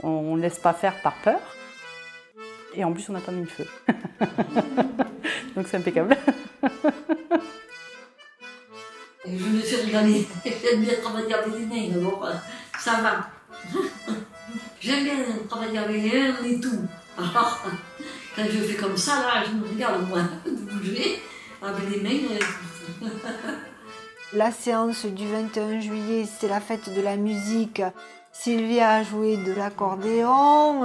on ne laisse pas faire par peur. Et en plus on n'a pas mis le feu. Donc c'est impeccable. Je me suis régalée. J'aime bien travailler avec les nègres, bon, ça va. J'aime bien travailler avec eux et tout. Alors, quand je fais comme ça, là, je me regarde moi de bouger avec les mains. La séance du 21 juillet, c'est la fête de la musique. Sylvia a joué de l'accordéon,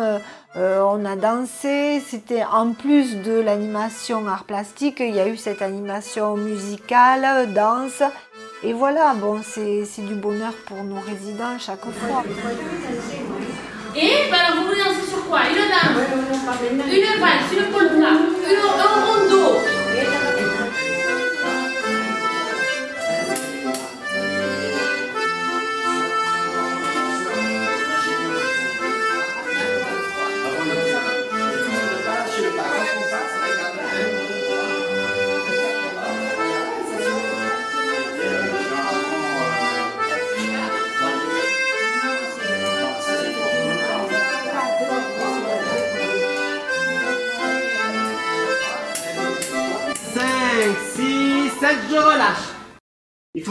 on a dansé. C'était en plus de l'animation art plastique, il y a eu cette animation musicale, danse. Et voilà, bon, c'est du bonheur pour nos résidents chaque fois. Et ben alors vous voulez danser sur quoi? Une danse, une valse, une polka, un rondo.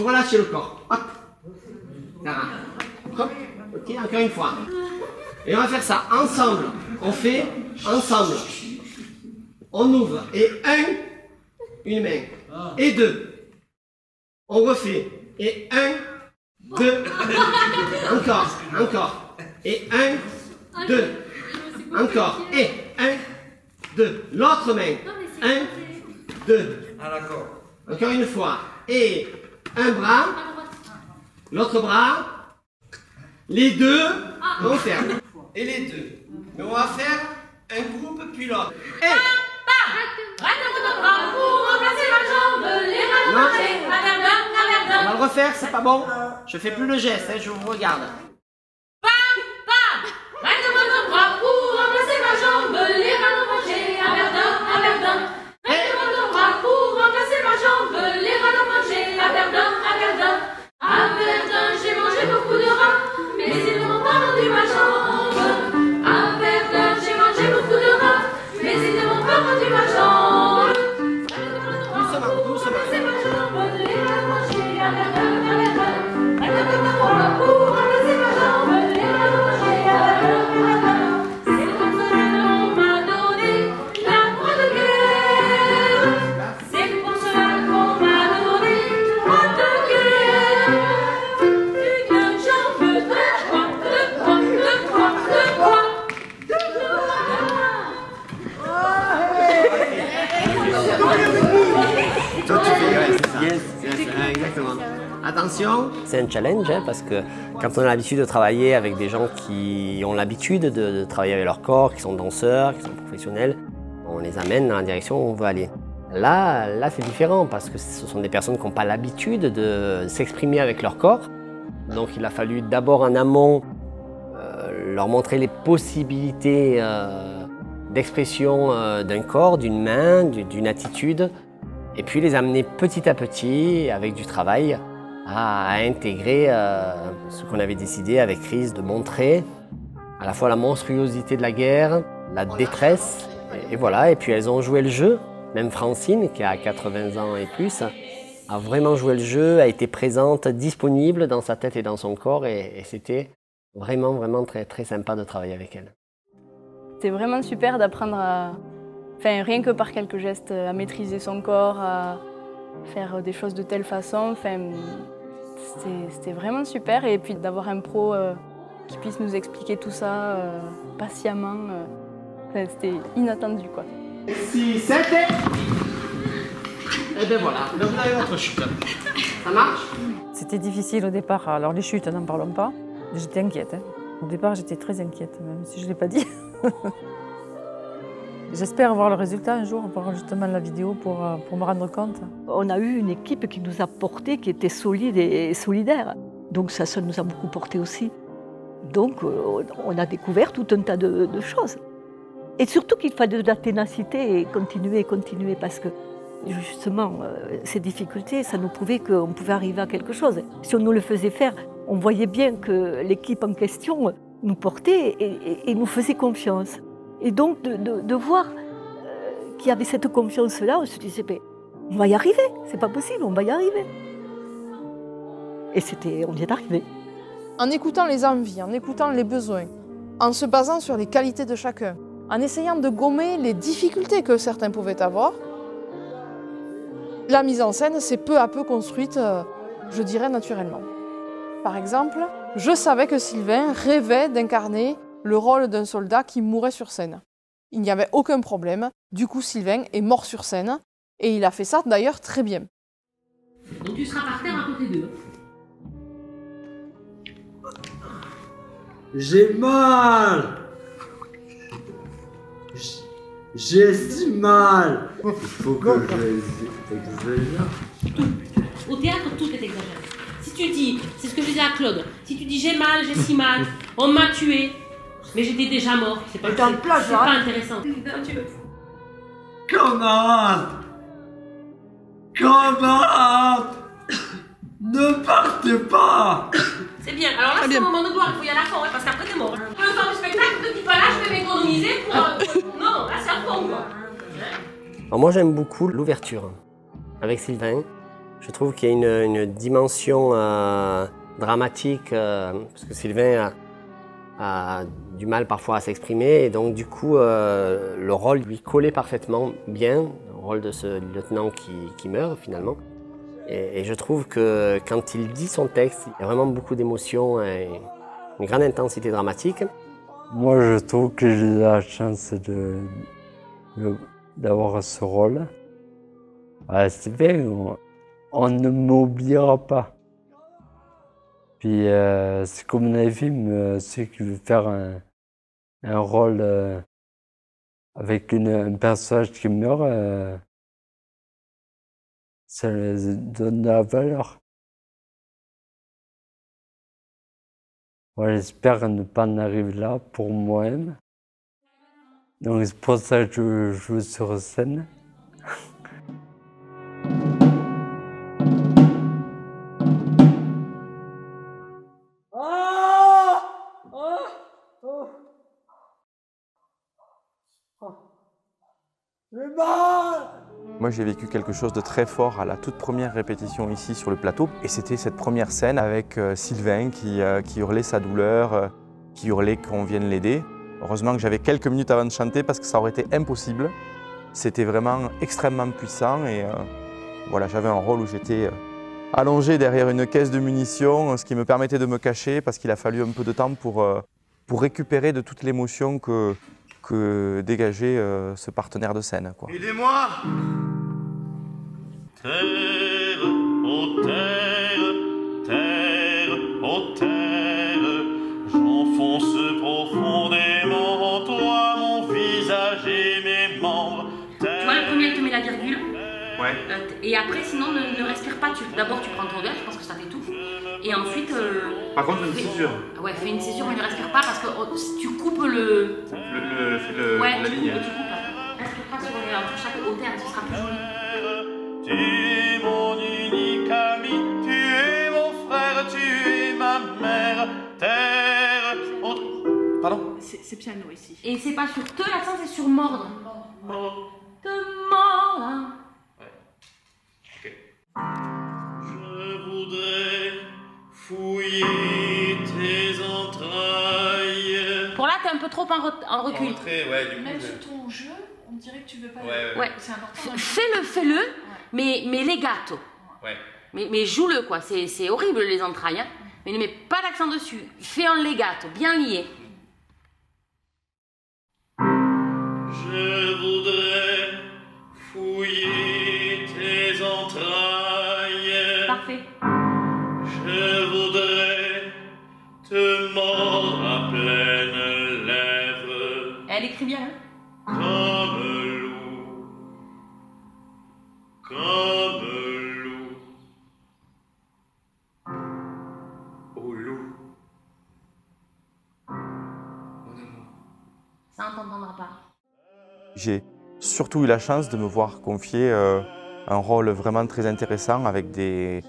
faut relâcher le corps. Hop. Sarah. Hop. Ok, encore une fois. Et on va faire ça ensemble. On fait ensemble. On ouvre. Et une main. Et 2. On refait. Et 1, 2. Encore. Et 1, 2. Encore. Et 1, 2. L'autre main. 1, 2. Ah d'accord. Encore une fois. Et un bras. L'autre bras. Les deux. On ferme. Et les deux. Mais on va faire un groupe puis l'autre. Et... On va le refaire, c'est pas bon. Je fais plus le geste, hein, je vous regarde. J'ai mangé beaucoup de rats, mais ils ne m'ont pas rendu ma chambre. À Verdun, j'ai mangé beaucoup de rats, mais ils ne m'ont pas rendu ma chambre. Doucement. C'est ma chambre, les rats mangés à Verdun, à Verdun. Pour remplacer ma chambre, les rats mangés à Verdun, à Verdun. C'est comme ça qu'on m'a donné la croix de guerre. C'est pour cela qu'on m'a donné la croix de guerre. Exactement. Attention, c'est un challenge hein, parce que quand on a l'habitude de travailler avec des gens qui ont l'habitude de travailler avec leur corps, qui sont danseurs, qui sont professionnels, on les amène dans la direction où on veut aller. Là c'est différent parce que ce sont des personnes qui n'ont pas l'habitude de s'exprimer avec leur corps. Donc il a fallu d'abord en amont leur montrer les possibilités d'expression d'un corps, d'une main, d'une attitude, et puis les amener petit à petit, avec du travail, à intégrer ce qu'on avait décidé avec Chris de montrer, à la fois la monstruosité de la guerre, la détresse, et voilà, et puis elles ont joué le jeu. Même Francine, qui a 80 ans et plus, a vraiment joué le jeu, a été présente, disponible dans sa tête et dans son corps, et c'était vraiment très, très sympa de travailler avec elle. C'était vraiment super d'apprendre à, rien que par quelques gestes, à maîtriser son corps, à faire des choses de telle façon. C'était vraiment super, et puis d'avoir un pro qui puisse nous expliquer tout ça patiemment, c'était inattendu, quoi. 6, 7 et bien voilà, donc vous avez votre chute. Ça marche? C'était difficile au départ, alors les chutes, n'en parlons pas. J'étais inquiète. Hein. Au départ, j'étais très inquiète, même si je ne l'ai pas dit. J'espère voir le résultat un jour, voir justement la vidéo pour me rendre compte. On a eu une équipe qui nous a porté, qui était solide et solidaire. Donc ça nous a beaucoup porté aussi. Donc on a découvert tout un tas de choses. Et surtout qu'il fallait de la ténacité et continuer, parce que justement, ces difficultés, ça nous prouvait qu'on pouvait arriver à quelque chose. Si on nous le faisait faire, on voyait bien que l'équipe en question nous portait et nous faisait confiance. Et donc de voir qu'il y avait cette confiance-là, on se disait, on va y arriver, c'est pas possible, on va y arriver. Et on y est arrivé. En écoutant les envies, en écoutant les besoins, en se basant sur les qualités de chacun, en essayant de gommer les difficultés que certains pouvaient avoir, la mise en scène s'est peu à peu construite, je dirais, naturellement. Par exemple, je savais que Sylvain rêvait d'incarner le rôle d'un soldat qui mourait sur scène. Il n'y avait aucun problème, du coup Sylvain est mort sur scène, et il a fait ça d'ailleurs très bien. Donc tu seras par terre à côté d'eux. J'ai mal. J'ai si mal. Il faut que j'exagère. Au théâtre, tout est exagéré. Si tu dis, c'est ce que je disais à Claude, si tu dis j'ai mal, j'ai si mal, on m'a tué, mais j'étais déjà mort, c'est pas intéressant. Camarade, ne partez pas. C'est bien, alors là c'est un moment de gloire, il faut y aller à fond, parce qu'après t'es mort. Le temps du spectacle, ne dis pas là, je vais m'économiser pour... Non, là c'est à fond, quoi. Alors moi j'aime beaucoup l'ouverture avec Sylvain, Je trouve qu'il y a une dimension dramatique, parce que Sylvain a du mal parfois à s'exprimer, et donc du coup le rôle lui collait parfaitement bien, le rôle de ce lieutenant qui meurt finalement. Et je trouve que quand il dit son texte, il y a vraiment beaucoup d'émotions et une grande intensité dramatique. Moi, je trouve que j'ai la chance d'avoir ce rôle. C'est bien, on ne m'oubliera pas. Puis c'est comme dans les films, ceux qui veulent faire un rôle avec un personnage qui meurt, ça les donne de la valeur. J'espère ne pas en arriver là pour moi-même. Donc c'est pour ça que je joue sur scène. Moi, j'ai vécu quelque chose de très fort à la toute première répétition ici sur le plateau. Et c'était cette première scène avec Sylvain qui hurlait sa douleur, qui hurlait qu'on vienne l'aider. Heureusement que j'avais quelques minutes avant de chanter parce que ça aurait été impossible. C'était vraiment extrêmement puissant et voilà, j'avais un rôle où j'étais allongé derrière une caisse de munitions, ce qui me permettait de me cacher parce qu'il a fallu un peu de temps pour récupérer de toute l'émotion que dégageait ce partenaire de scène. Aidez-moi! Terre, oh terre, terre, oh terre, j'enfonce profondément en toi mon visage et mes membres. Tu vois, le premier, elle te met la virgule. Ouais. Et après, sinon, ne respire pas. D'abord, tu prends ton verre, je pense que ça t'étouffe. Et ensuite... Par contre, une césure. Ouais, fais une césure, mais ne respire pas parce que si tu coupes le... la ligne. Tu coupes. Respire pas sur chaque haut terme, ce sera plus joli. Tu es mon unique ami, tu es mon frère, tu es ma mère, terre, Pardon? C'est piano ici. Et c'est pas sur te, l'accent c'est sur mordre. Te mordre. Ok. Je voudrais fouiller tes entrailles. Pour là, t'es un peu trop en recul. Même sur ton jeu, on dirait que tu veux pas. Ouais. C'est important. Fais-le, mais legato. Ouais. Mais joue-le, quoi. C'est horrible, les entrailles. Hein. Mais ne mets pas l'accent dessus. Fais un legato, bien lié. Je voudrais fouiller tes entrailles. Parfait. Je voudrais te mordre à pleines lèvres. Elle écrit bien, hein? Comme loup. Comme loup. Oh loup. Mon amour. Ça, on t'entendra pas. J'ai surtout eu la chance de me voir confier un rôle vraiment très intéressant avec des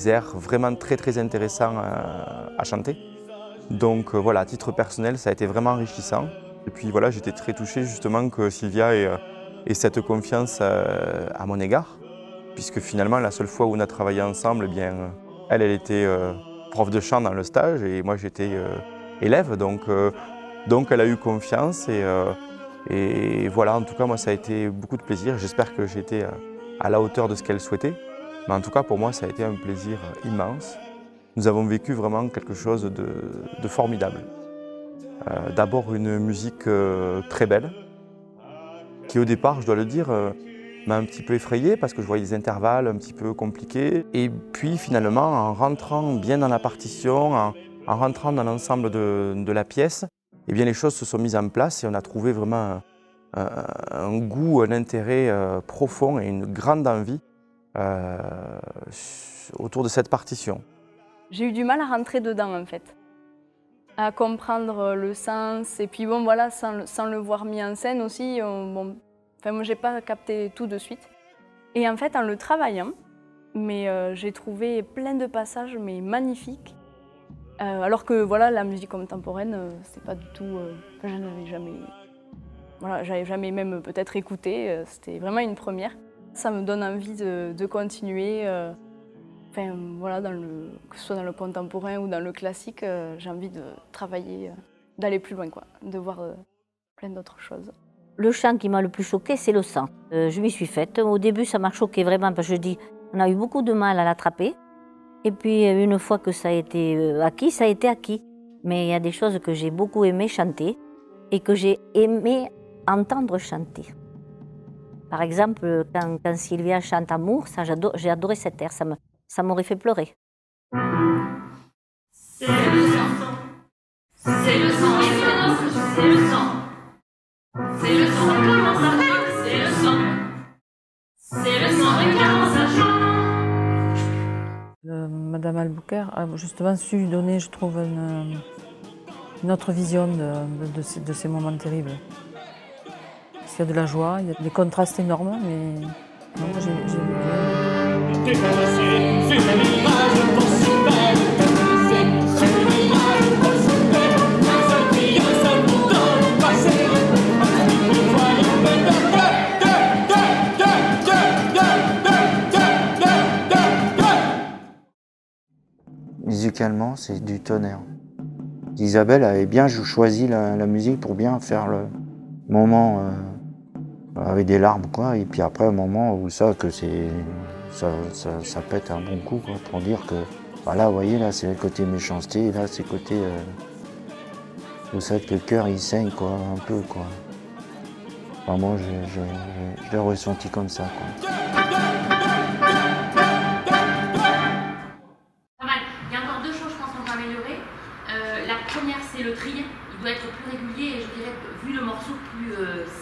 airs vraiment très intéressants à chanter. Donc voilà, à titre personnel, ça a été vraiment enrichissant. Et puis voilà, j'étais très touché justement que Sylvia ait cette confiance à mon égard, puisque finalement, la seule fois où on a travaillé ensemble, eh bien, elle était prof de chant dans le stage et moi j'étais élève, donc elle a eu confiance et voilà, en tout cas, moi, ça a été beaucoup de plaisir. J'espère que j'ai été à la hauteur de ce qu'elle souhaitait. Mais en tout cas, pour moi, ça a été un plaisir immense. Nous avons vécu vraiment quelque chose de formidable. D'abord, une musique très belle, qui au départ, je dois le dire, m'a un petit peu effrayé parce que je voyais des intervalles un petit peu compliqués. Et puis, finalement, en rentrant bien dans la partition, en rentrant dans l'ensemble de la pièce, eh bien, les choses se sont mises en place et on a trouvé vraiment un goût, un intérêt profond et une grande envie autour de cette partition. J'ai eu du mal à rentrer dedans en fait, à comprendre le sens et puis bon voilà, sans le voir mis en scène aussi, moi j'ai pas capté tout de suite. Et en fait en le travaillant, j'ai trouvé plein de passages magnifiques. Alors que voilà, la musique contemporaine, c'est pas du tout. Je n'avais jamais. Voilà, j'avais jamais même peut-être écouté. C'était vraiment une première. Ça me donne envie de continuer. Enfin, voilà, que ce soit dans le contemporain ou dans le classique, j'ai envie de travailler, d'aller plus loin, quoi, de voir plein d'autres choses. Le chant qui m'a le plus choqué, c'est le sang. Je m'y suis faite. Au début, ça m'a choqué vraiment parce que je dis, on a eu beaucoup de mal à l'attraper. Et puis, une fois que ça a été acquis, ça a été acquis. Mais il y a des choses que j'ai beaucoup aimé chanter et que j'ai aimé entendre chanter. Par exemple, quand Sylvia chante Amour, j'ai adoré cet air, ça m'aurait fait pleurer. C'est le sang. C'est le sang. C'est le sang. C'est le sang. Comment ça fait? C'est le sang. C'est le sang. Comment ça chante? Madame Albuquerque a justement su donner, je trouve, une autre vision de ces moments terribles. Parce qu'il y a de la joie, il y a des contrastes énormes, mais moi j'ai bien. Musicalement, c'est du tonnerre. Isabelle avait bien choisi la musique pour bien faire le moment avec des larmes, quoi. Et puis après, un moment où ça pète un bon coup, quoi, pour dire que, voilà, vous voyez, là, c'est le côté méchanceté, et là, c'est le côté, vous savez que le cœur, il saigne, quoi, un peu, quoi. Enfin, moi, je l'ai ressenti comme ça, quoi. C'est le tri, il doit être plus régulier et je dirais, vu le morceau, plus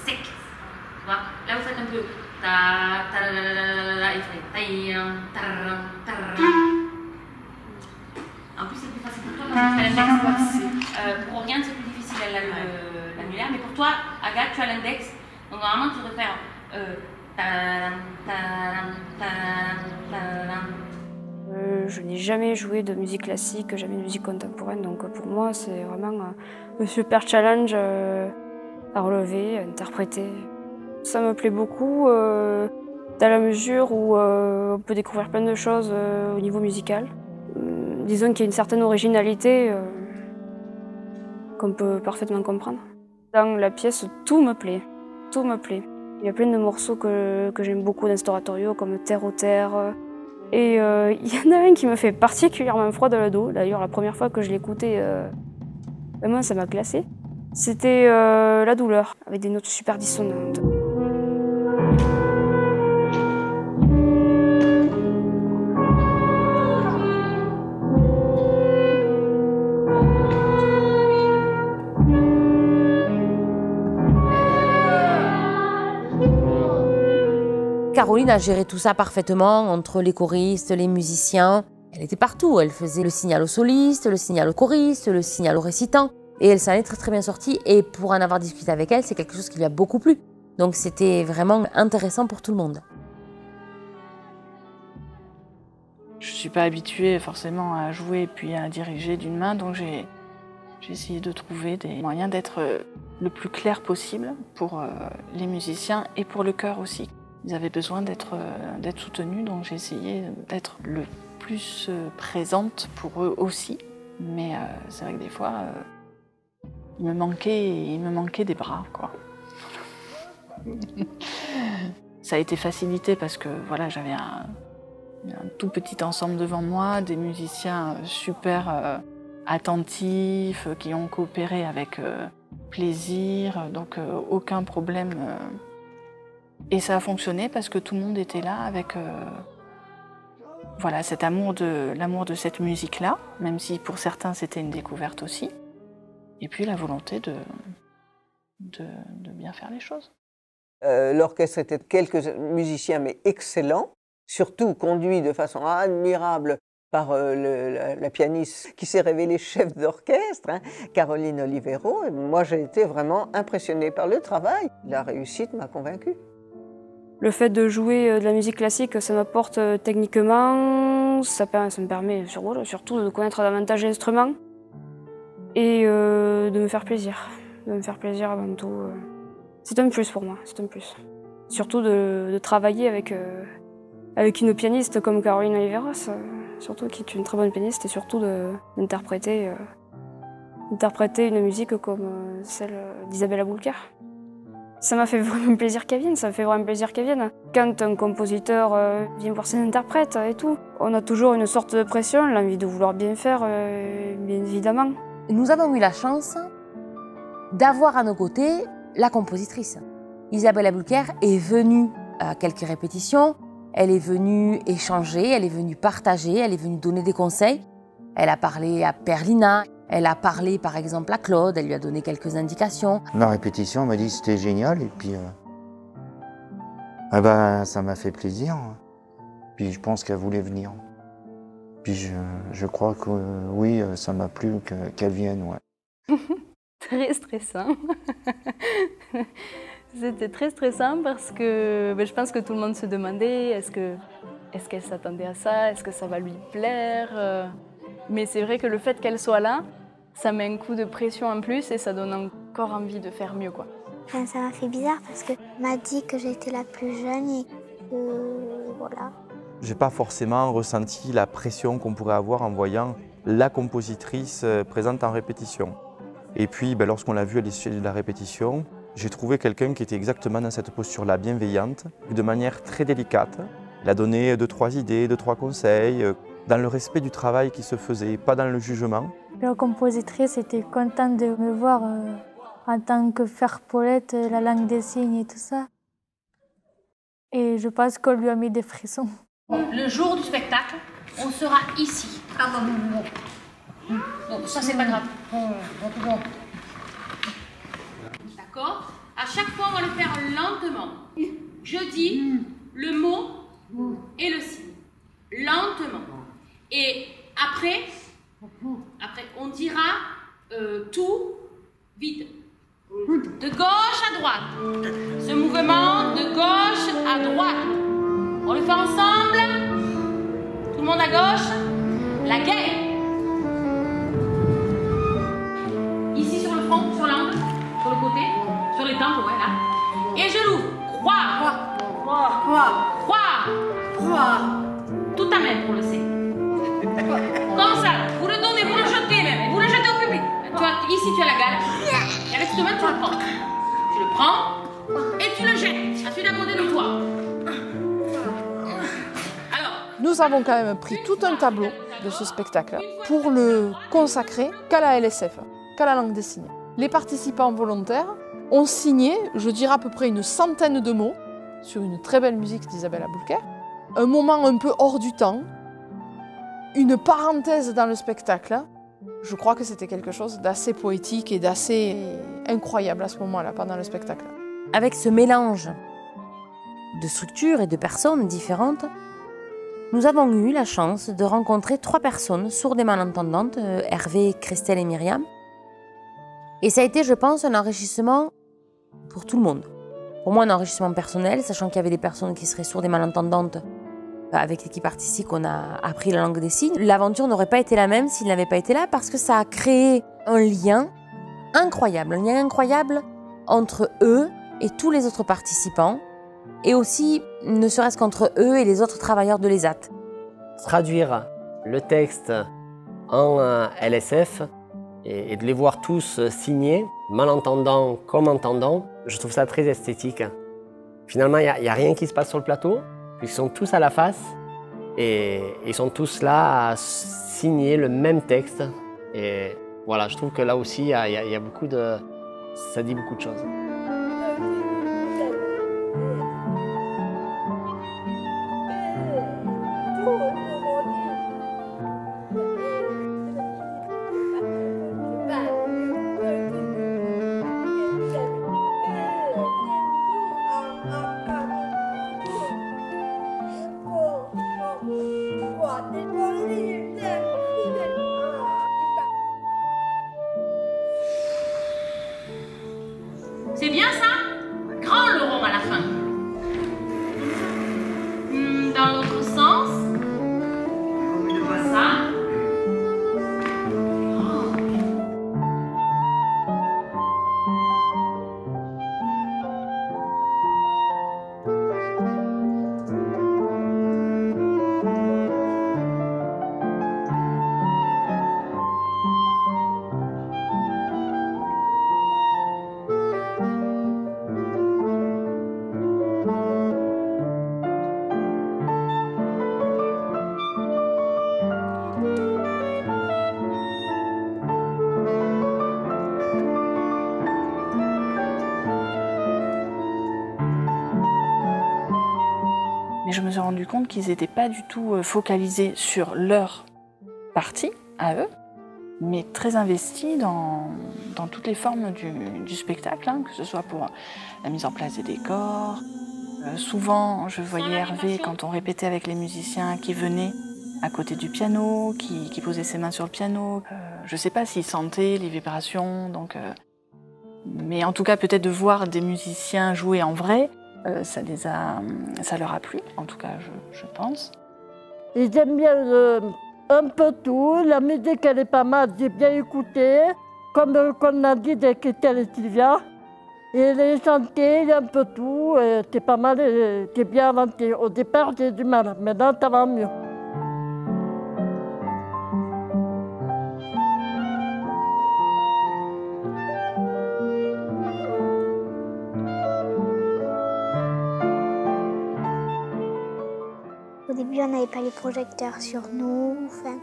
sec. Tu vois, là vous faites un peu ta ta la la la la et fait ta ta. En plus c'est plus facile pour toi quand tu fais l'index. Pour Oriane c'est plus difficile l'annulaire, mais pour toi, Agathe, tu as l'index, donc normalement tu devrais faire ta ta ta. Je n'ai jamais joué de musique classique, jamais de musique contemporaine, donc pour moi c'est vraiment un super challenge à relever, à interpréter. Ça me plaît beaucoup dans la mesure où on peut découvrir plein de choses au niveau musical. Disons qu'il y a une certaine originalité qu'on peut parfaitement comprendre. Dans la pièce, tout me plaît, tout me plaît. Il y a plein de morceaux que j'aime beaucoup d'Instauratorio, comme Terre aux Terres. Et il y en a un qui me fait particulièrement froid dans le dos. D'ailleurs, la première fois que je l'écoutais, vraiment, ça m'a glacé. C'était La Douleur, avec des notes super dissonantes. Caroline a géré tout ça parfaitement entre les choristes, les musiciens. Elle était partout. Elle faisait le signal au soliste, le signal au choriste, le signal au récitant. Et elle s'en est très très bien sortie. Et pour en avoir discuté avec elle, c'est quelque chose qui lui a beaucoup plu. Donc c'était vraiment intéressant pour tout le monde. Je ne suis pas habituée forcément à jouer puis à diriger d'une main, donc j'ai essayé de trouver des moyens d'être le plus clair possible pour les musiciens et pour le chœur aussi. Ils avaient besoin d'être soutenus, donc j'ai essayé d'être le plus présente pour eux aussi. Mais c'est vrai que des fois, il me manquait des bras, quoi. Ça a été facilité parce que voilà, j'avais un tout petit ensemble devant moi, des musiciens super attentifs, qui ont coopéré avec plaisir, donc aucun problème. Et ça a fonctionné parce que tout le monde était là avec voilà, cet l'amour de cette musique-là, même si pour certains c'était une découverte aussi. Et puis la volonté de bien faire les choses. L'orchestre était de quelques musiciens, mais excellents, surtout conduits de façon admirable par la pianiste qui s'est révélée chef d'orchestre, hein, Caroline Olivero. Et moi, j'ai été vraiment impressionnée par le travail. La réussite m'a convaincue. Le fait de jouer de la musique classique, ça m'apporte techniquement, ça me permet surtout de connaître davantage l'instrument et de me faire plaisir. De me faire plaisir avant tout. C'est un plus pour moi, c'est un plus. Surtout de travailler avec une pianiste comme Caroline Oliveros, surtout qui est une très bonne pianiste, et surtout d'interpréter une musique comme celle d'Isabelle Aboulker. Ça m'a fait vraiment plaisir qu'elle vienne, ça me fait vraiment plaisir qu'elle vienne. Quand un compositeur vient voir ses interprètes et tout, on a toujours une sorte de pression, l'envie de vouloir bien faire, bien évidemment. Nous avons eu la chance d'avoir à nos côtés la compositrice. Isabelle Aboulker est venue à quelques répétitions, elle est venue échanger, elle est venue partager, elle est venue donner des conseils. Elle a parlé à Perlina, elle a parlé par exemple à Claude, elle lui a donné quelques indications. La répétition, elle m'a dit que c'était génial et puis ça m'a fait plaisir. Puis je pense qu'elle voulait venir. Puis je crois que oui, ça m'a plu qu'elle vienne. Ouais. Très stressant. C'était très stressant parce que je pense que tout le monde se demandait est-ce qu'elle s'attendait à ça, est-ce que ça va lui plaire. Mais c'est vrai que le fait qu'elle soit là, ça met un coup de pression en plus et ça donne encore envie de faire mieux, quoi. Ça m'a fait bizarre parce que m'a dit que j'étais la plus jeune et que voilà. J'ai pas forcément ressenti la pression qu'on pourrait avoir en voyant la compositrice présente en répétition. Et puis lorsqu'on l'a vue à l'issue de la répétition, j'ai trouvé quelqu'un qui était exactement dans cette posture-là, bienveillante, de manière très délicate. Il a donné 2-3 idées, 2-3 conseils, dans le respect du travail qui se faisait, pas dans le jugement. La compositrice était contente de me voir en tant que faire Paulette, la langue des signes et tout ça. Et je pense qu'on lui a mis des frissons. Le jour du spectacle, on sera ici. Donc ça, c'est pas grave. D'accord? À chaque fois, on va le faire lentement. Je dis le mot et le signe. Lentement. Et après on dira tout vite. De gauche à droite. Ce mouvement de gauche à droite. On le fait ensemble. Tout le monde à gauche. La guerre. Ici sur le front, sur l'angle, sur le côté, sur les tempes, ouais, là. Et je l'ouvre. Croix. Tout à main pour le C. Comme ça, vous le donnez, vous le jetez même, vous le jetez au public. Ici tu as la gale, et avec cette main tu le prends. Tu le prends et tu le jettes à celui d'à côté de toi. Nous avons quand même pris tout un tableau de ce spectacle pour le consacrer qu'à la LSF, qu'à la langue des signes. Les participants volontaires ont signé, je dirais à peu près une centaine de mots sur une très belle musique d'Isabelle Aboulker. Un moment un peu hors du temps, une parenthèse dans le spectacle. Je crois que c'était quelque chose d'assez poétique et d'assez incroyable à ce moment-là, pendant le spectacle. Avec ce mélange de structures et de personnes différentes, nous avons eu la chance de rencontrer 3 personnes sourdes et malentendantes, Hervé, Christelle et Myriam. Et ça a été, je pense, un enrichissement pour tout le monde. Pour moi, un enrichissement personnel, sachant qu'il y avait des personnes qui seraient sourdes et malentendantes. Avec l'équipe artistique, on a appris la langue des signes. L'aventure n'aurait pas été la même s'ils n'avaient pas été là parce que ça a créé un lien incroyable entre eux et tous les autres participants et aussi, ne serait-ce qu'entre eux et les autres travailleurs de l'ESAT. Traduire le texte en LSF et de les voir tous signer, malentendants comme entendants, je trouve ça très esthétique. Finalement, il n'y a rien qui se passe sur le plateau. Ils sont tous à la face et ils sont tous là à signer le même texte. Et voilà, je trouve que là aussi, il y a beaucoup de... ça dit beaucoup de choses. Et je me suis rendu compte qu'ils n'étaient pas du tout focalisés sur leur partie, à eux, mais très investis dans toutes les formes du spectacle, hein, que ce soit pour la mise en place des décors. Souvent, je voyais Hervé, quand on répétait avec les musiciens, qui venait à côté du piano, qui posait ses mains sur le piano. Je ne sais pas s'il sentait les vibrations, mais en tout cas, peut-être de voir des musiciens jouer en vrai, ça leur a plu, en tout cas, je pense. Ils aiment bien un peu tout. La musique, elle est pas mal, j'ai bien écouté. Comme on a dit de Christelle et Sylvia. Et les chanter, il y a un peu tout. C'est pas mal, c'est bien inventé. Au départ, j'ai du mal. Maintenant, ça va mieux. Au début, on n'avait pas les projecteurs sur nous. Enfin,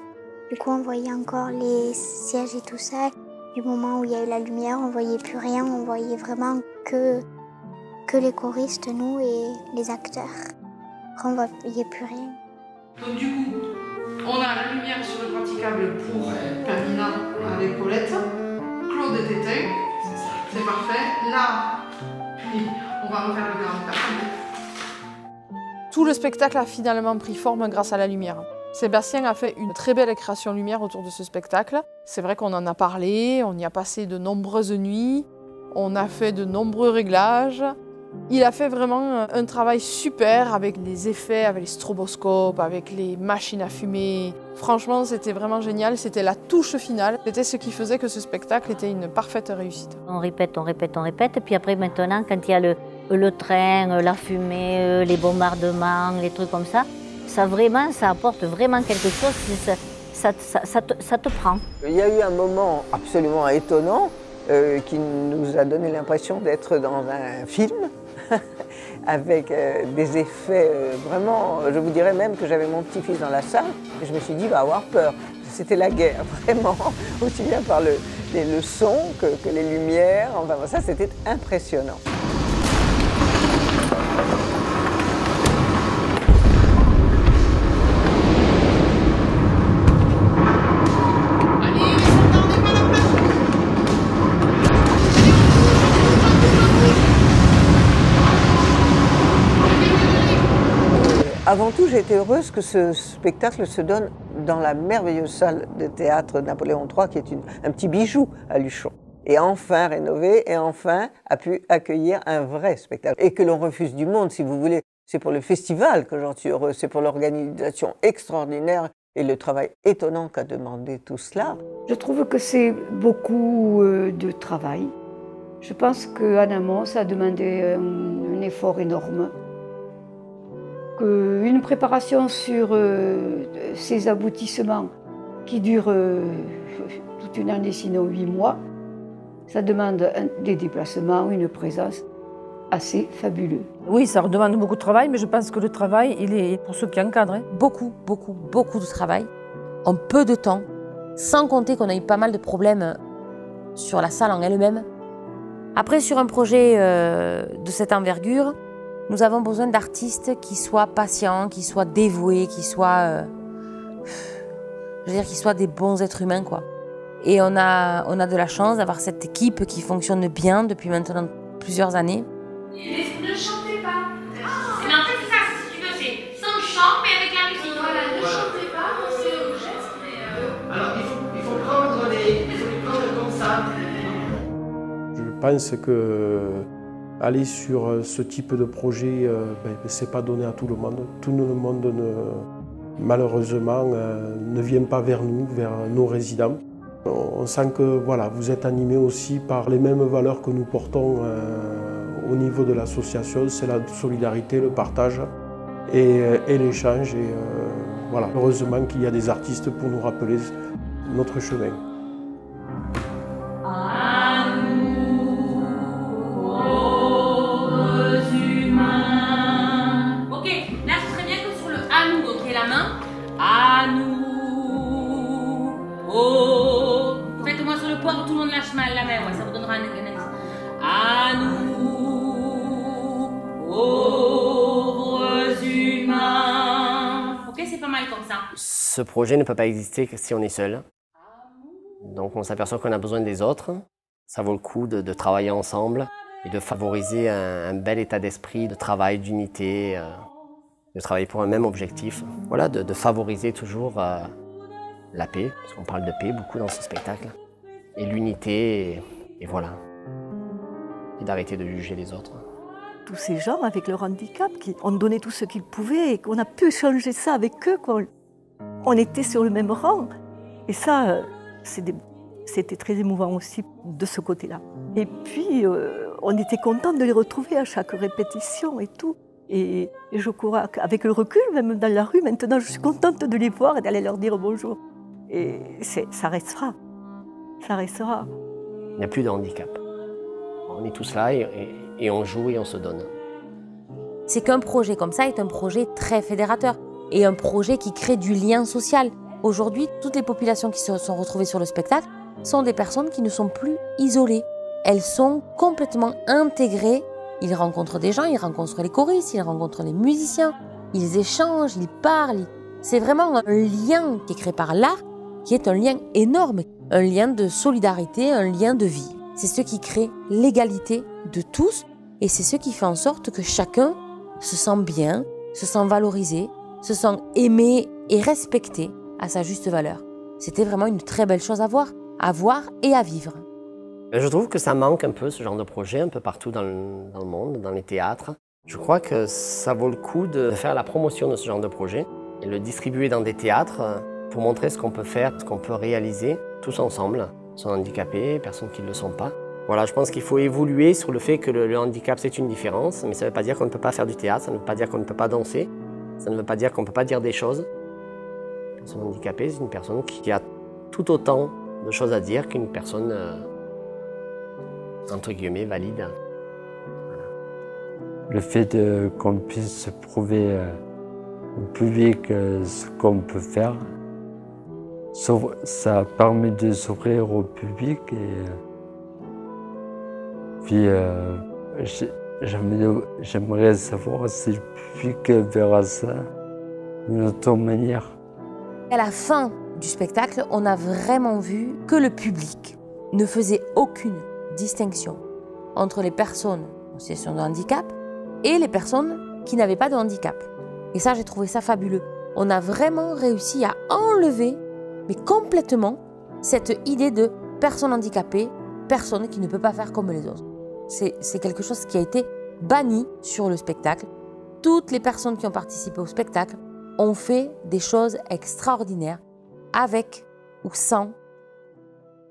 du coup, on voyait encore les sièges et tout ça. Du moment où il y a eu la lumière, on voyait plus rien. On voyait vraiment que les choristes, nous, et les acteurs. Après, on voyait plus rien. Donc du coup, on a la lumière sur le praticable pour Pamina avec Paulette. Claude est éteint. C'est parfait. Là, on va refaire le grand parti. Tout le spectacle a finalement pris forme grâce à la lumière. Sébastien a fait une très belle création lumière autour de ce spectacle. C'est vrai qu'on en a parlé, on y a passé de nombreuses nuits, on a fait de nombreux réglages. Il a fait vraiment un travail super avec les effets, avec les stroboscopes, avec les machines à fumer. Franchement, c'était vraiment génial, c'était la touche finale. C'était ce qui faisait que ce spectacle était une parfaite réussite. On répète, on répète, on répète. Puis après, maintenant, quand il y a le train, la fumée, les bombardements, les trucs comme ça, ça apporte vraiment quelque chose, ça te prend. Il y a eu un moment absolument étonnant qui nous a donné l'impression d'être dans un film avec des effets vraiment, je vous dirais même que j'avais mon petit-fils dans la salle et je me suis dit, il va avoir peur. C'était la guerre, vraiment, aussi bien par le son que les lumières, enfin ça c'était impressionnant. Avant tout, j'ai été heureuse que ce spectacle se donne dans la merveilleuse salle de théâtre Napoléon III, qui est un petit bijou à Luchon. Et enfin rénové, et enfin a pu accueillir un vrai spectacle. Et que l'on refuse du monde, si vous voulez. C'est pour le festival que j'en suis heureuse, c'est pour l'organisation extraordinaire et le travail étonnant qu'a demandé tout cela. Je trouve que c'est beaucoup de travail. Je pense qu'en amont, ça a demandé un effort énorme. Une préparation sur ces aboutissements qui durent toute une année, sinon 8 mois, ça demande des déplacements, une présence assez fabuleux. Oui, ça demande beaucoup de travail, mais je pense que le travail, il est pour ceux qui encadrent. Hein. Beaucoup de travail, en peu de temps, sans compter qu'on a eu pas mal de problèmes sur la salle en elle-même. Après, sur un projet de cette envergure, nous avons besoin d'artistes qui soient patients, qui soient dévoués, qui soient, qui soient des bons êtres humains, quoi. Et on a de la chance d'avoir cette équipe qui fonctionne bien depuis maintenant plusieurs années. Ne chantez pas. Mais en fait, c'est ça, si tu veux, c'est sans chant, mais avec la musique. Voilà, ne chantez pas, pensez au geste, mais... Alors, il faut les prendre comme ça. Je pense que aller sur ce type de projet, c'est pas donné à tout le monde. Tout le monde, malheureusement, ne vient pas vers nous, vers nos résidents. On sent que voilà, vous êtes animés aussi par les mêmes valeurs que nous portons au niveau de l'association, c'est la solidarité, le partage et l'échange. Et voilà, heureusement qu'il y a des artistes pour nous rappeler notre chemin. Faites-moi sur le poids où tout le monde lâche mal la main, ouais, ça vous donnera un indice. À nous, pauvres humains. Ce projet ne peut pas exister que si on est seul. Donc on s'aperçoit qu'on a besoin des autres. Ça vaut le coup de travailler ensemble et de favoriser un bel état d'esprit, de travail, d'unité, de travailler pour un même objectif. Voilà, de favoriser toujours la paix, parce qu'on parle de paix beaucoup dans ce spectacle, et l'unité, et voilà. Et d'arrêter de juger les autres. Tous ces gens avec leur handicap qui ont donné tout ce qu'ils pouvaient et qu'on a pu changer ça avec eux. On était sur le même rang. Et ça, c'était très émouvant aussi de ce côté-là. Et puis, on était contents de les retrouver à chaque répétition et tout. Et je courais avec le recul, même dans la rue, maintenant, je suis contente de les voir et d'aller leur dire bonjour. Et ça restera. Ça restera. Il n'y a plus de handicap. On est tous là et on joue et on se donne. C'est qu'un projet comme ça est un projet très fédérateur et un projet qui crée du lien social. Aujourd'hui, toutes les populations qui se sont retrouvées sur le spectacle sont des personnes qui ne sont plus isolées. Elles sont complètement intégrées. Ils rencontrent des gens, ils rencontrent les choristes, ils rencontrent les musiciens, ils échangent, ils parlent. C'est vraiment un lien qui est créé par l'art, qui est un lien énorme, un lien de solidarité, un lien de vie. C'est ce qui crée l'égalité de tous et c'est ce qui fait en sorte que chacun se sent bien, se sent valorisé, se sent aimé et respecté à sa juste valeur. C'était vraiment une très belle chose à voir et à vivre. Je trouve que ça manque un peu ce genre de projet un peu partout dans le monde, dans les théâtres. Je crois que ça vaut le coup de faire la promotion de ce genre de projet et le distribuer dans des théâtres pour montrer ce qu'on peut faire, ce qu'on peut réaliser tous ensemble. Sont handicapés, personnes qui ne le sont pas. Voilà, je pense qu'il faut évoluer sur le fait que le handicap c'est une différence, mais ça ne veut pas dire qu'on ne peut pas faire du théâtre, ça ne veut pas dire qu'on ne peut pas danser, ça ne veut pas dire qu'on ne peut pas dire des choses. Une personne handicapée, c'est une personne qui a tout autant de choses à dire qu'une personne entre guillemets valide. Voilà. Le fait qu'on puisse prouver au public ce qu'on peut faire, ça permet de s'ouvrir au public et puis j'aimerais savoir si le public verra ça d'une autre manière. À la fin du spectacle, on a vraiment vu que le public ne faisait aucune distinction entre les personnes en situation de handicap et les personnes qui n'avaient pas de handicap. Et ça, j'ai trouvé ça fabuleux. On a vraiment réussi à enlever mais complètement cette idée de personne handicapée, personne qui ne peut pas faire comme les autres. C'est quelque chose qui a été banni sur le spectacle. Toutes les personnes qui ont participé au spectacle ont fait des choses extraordinaires avec ou sans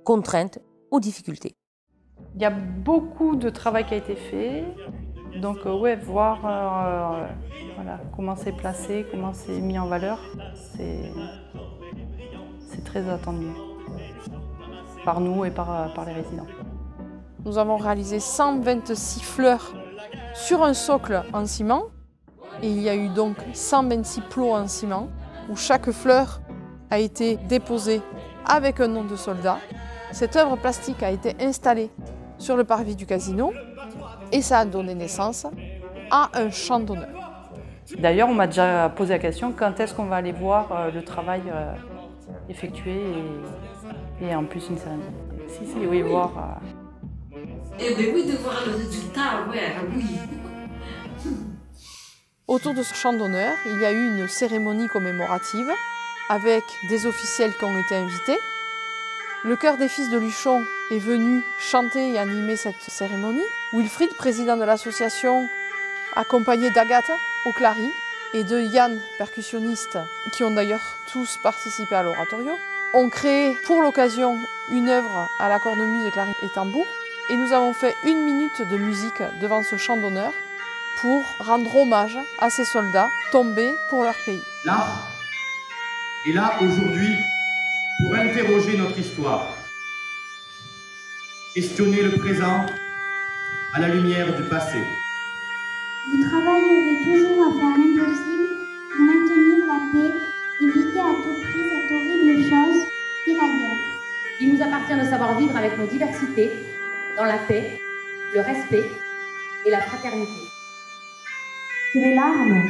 contraintes ou difficultés. Il y a beaucoup de travail qui a été fait. Donc ouais, voir voilà, comment c'est placé, comment c'est mis en valeur, c'est très attendu par nous et par les résidents. Nous avons réalisé 126 fleurs sur un socle en ciment et il y a eu donc 126 plots en ciment où chaque fleur a été déposée avec un nom de soldat. Cette œuvre plastique a été installée sur le parvis du casino et ça a donné naissance à un chant d'honneur. D'ailleurs, on m'a déjà posé la question quand est-ce qu'on va aller voir le travail effectué et en plus une cérémonie. Si, oui, voir. Eh bien oui, de voir le résultat, ouais, oui. Autour de ce chant d'honneur, il y a eu une cérémonie commémorative avec des officiels qui ont été invités. Le chœur des fils de Luchon est venu chanter et animer cette cérémonie. Wilfried, président de l'association, accompagné d'Agathe au clari et de Yann, percussionniste, qui ont d'ailleurs tous participé à l'oratorio, ont créé pour l'occasion une œuvre à la cornemuse, clari et tambour. Et nous avons fait 1 minute de musique devant ce chant d'honneur pour rendre hommage à ces soldats tombés pour leur pays. L'art est là aujourd'hui pour interroger notre histoire, questionner le présent à la lumière du passé. Vous travaillerez toujours à faire l'impossible pour maintenir la paix, éviter à tout prix cette horrible chose qu'est la guerre. Il nous appartient de savoir vivre avec nos diversités, dans la paix, le respect et la fraternité. Que les larmes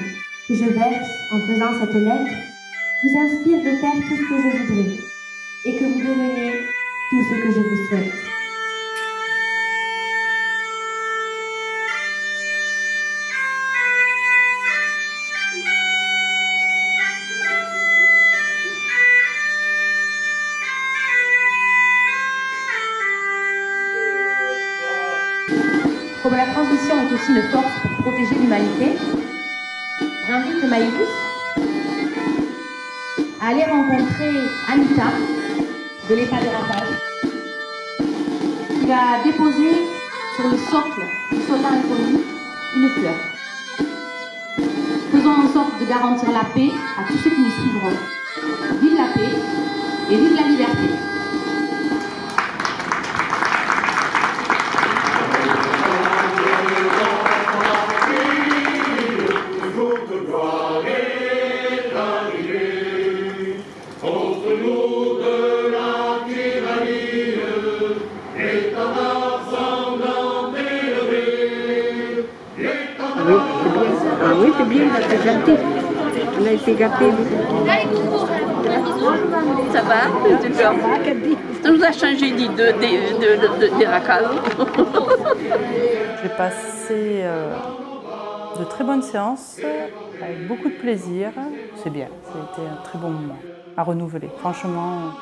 que je verse en faisant cette lettre vous inspire de faire tout ce que je voudrais et que vous deveniez tout ce que je vous souhaite. Comme la transmission est aussi une force pour protéger l'humanité, j'invite Maïlis à aller rencontrer Anita de l'État de Ratage, qui va déposer sur le socle du soldat inconnu une fleur. Faisons en sorte de garantir la paix à tous ceux qui nous suivront. Vive la paix et vive la liberté. Oui, c'est bien, on a été gâtés. On a été gâtés. Ça va? Ça nous a changé des racailles. J'ai passé de très bonnes séances, avec beaucoup de plaisir. C'est bien, ça a été un très bon moment à renouveler. Franchement.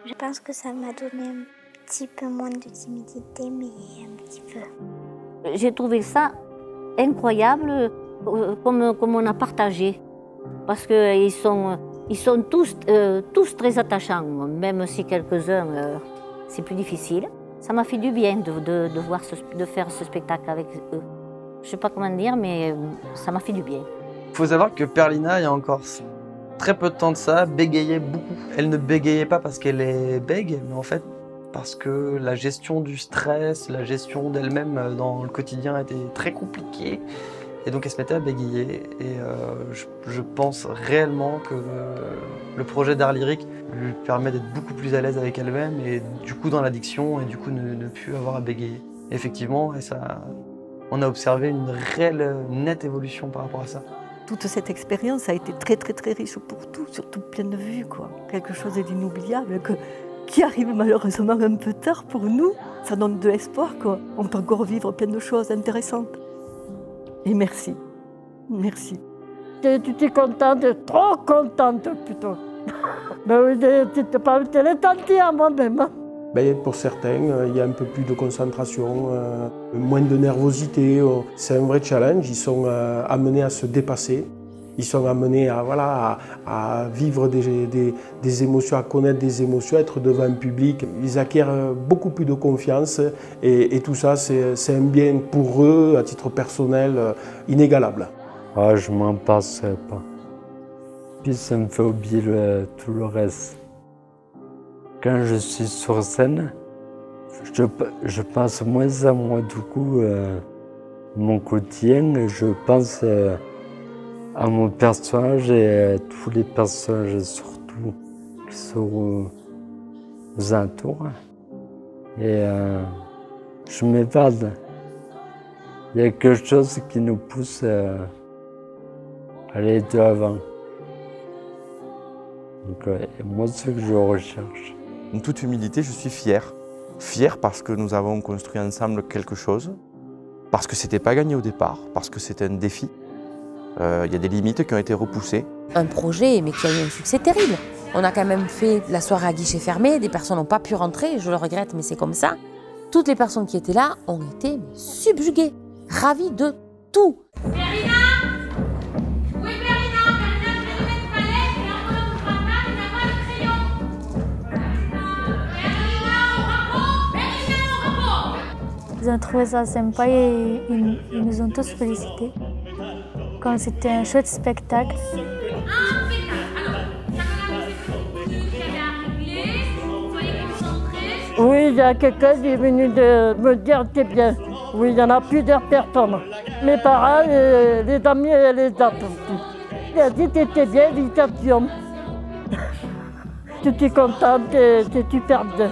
Je pense que ça m'a donné un petit peu moins de timidité, mais un petit peu. J'ai trouvé ça incroyable comme on a partagé. Parce qu'ils sont tous très attachants, même si quelques-uns, c'est plus difficile. Ça m'a fait du bien de faire ce spectacle avec eux. Je ne sais pas comment dire, mais ça m'a fait du bien. Il faut savoir que Perlina, il y a encore très peu de temps de ça, bégayait beaucoup. Elle ne bégayait pas parce qu'elle est bègue, mais en fait parce que la gestion du stress, la gestion d'elle-même dans le quotidien était très compliquée. Et donc elle se mettait à bégayer. Et je pense réellement que le projet d'art lyrique lui permet d'être beaucoup plus à l'aise avec elle-même et du coup dans l'addiction et du coup ne plus avoir à bégayer. Et effectivement, on a observé une réelle nette évolution par rapport à ça. Toute cette expérience a été très très très riche pour tout, surtout plein de vues, quoi. Quelque chose d'inoubliable qui arrive malheureusement un peu tard pour nous. Ça donne de l'espoir, quoi. On peut encore vivre plein de choses intéressantes. Et merci. Merci. Tu es contente, trop contente plutôt. Ben oui, tu te parles télétantée à moi-même. Ben, pour certains, il y a un peu plus de concentration, moins de nervosité. C'est un vrai challenge. Ils sont amenés à se dépasser. Ils sont amenés à vivre des émotions, à connaître des émotions, à être devant un public. Ils acquièrent beaucoup plus de confiance et tout ça, c'est un bien pour eux, à titre personnel, inégalable. Ah, je m'en passerai pas. Puis ça me fait oublier tout le reste. Quand je suis sur scène, je pense moins à moi. Du coup, mon quotidien, je pense à mon personnage et à tous les personnages surtout qui sont aux alentours. Et je m'évade. Il y a quelque chose qui nous pousse à aller de l'avant. Donc, moi, c'est ce que je recherche. En toute humilité, je suis fier. Fier parce que nous avons construit ensemble quelque chose, parce que c'était pas gagné au départ, parce que c'était un défi. Il y a des limites qui ont été repoussées. Un projet, mais qui a eu un succès terrible. On a quand même fait la soirée à guichet fermé, des personnes n'ont pas pu rentrer, je le regrette, mais c'est comme ça. Toutes les personnes qui étaient là ont été subjuguées, ravies de tout. Ils ont trouvé ça sympa et ils nous ont tous félicités. Comme c'était un chouette spectacle. Oui, il y a quelqu'un qui est venu me dire t'es bien. Oui, il y en a plusieurs personnes. Mes parents, les amis et les autres. Il a dit t'étais bien, félicitations. Je suis contente, c'est super bien.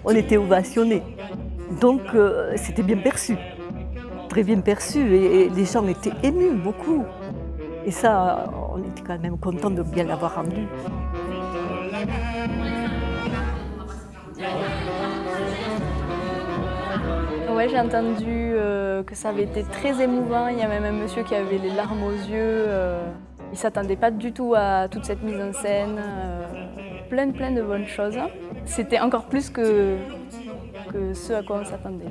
on était ovationnés. Donc c'était bien perçu, très bien perçu, et les gens étaient émus, beaucoup. Et ça, on était quand même contents de bien l'avoir rendu. Ouais, j'ai entendu que ça avait été très émouvant. Il y a même un monsieur qui avait les larmes aux yeux. Il ne s'attendait pas du tout à toute cette mise en scène. Plein de bonnes choses. C'était encore plus que ce à quoi on s'attendait.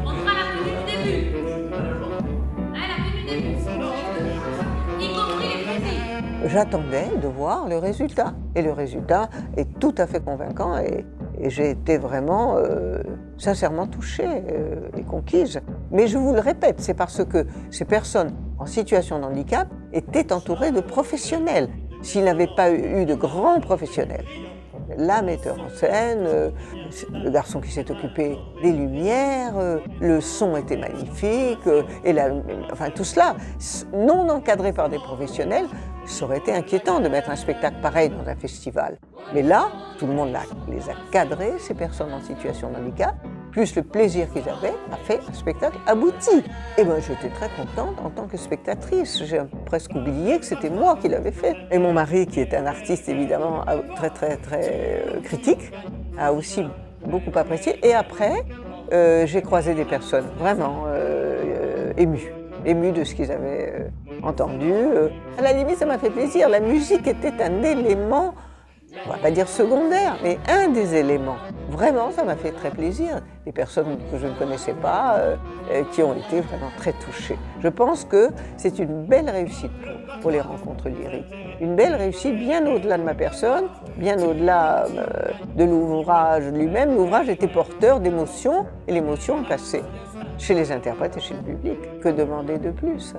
On fera la tenue du début. La tenue du début. Y compris les fusils. J'attendais de voir le résultat. Et le résultat est tout à fait convaincant. Et j'ai été vraiment sincèrement touchée et conquise. Mais je vous le répète, c'est parce que ces personnes en situation de handicap étaient entourées de professionnels. S'il n'avait pas eu de grands professionnels, la metteur en scène, le garçon qui s'est occupé des lumières, le son était magnifique, enfin tout cela, non encadré par des professionnels, ça aurait été inquiétant de mettre un spectacle pareil dans un festival. Mais là, tout le monde les a cadrés, ces personnes en situation de handicap, plus le plaisir qu'ils avaient, a fait un spectacle abouti. Et bien j'étais très contente en tant que spectatrice. J'ai presque oublié que c'était moi qui l'avais fait. Et mon mari, qui est un artiste évidemment très critique, a aussi beaucoup apprécié. Et après, j'ai croisé des personnes vraiment émues de ce qu'ils avaient entendu. À la limite, ça m'a fait plaisir. La musique était un élément, on ne va pas dire secondaire, mais un des éléments. Vraiment, ça m'a fait très plaisir. Des personnes que je ne connaissais pas, qui ont été vraiment très touchées. Je pense que c'est une belle réussite pour les rencontres lyriques. Une belle réussite bien au-delà de ma personne, bien au-delà de l'ouvrage lui-même. L'ouvrage était porteur d'émotions, et l'émotion est passée chez les interprètes et chez le public. Que demander de plus ?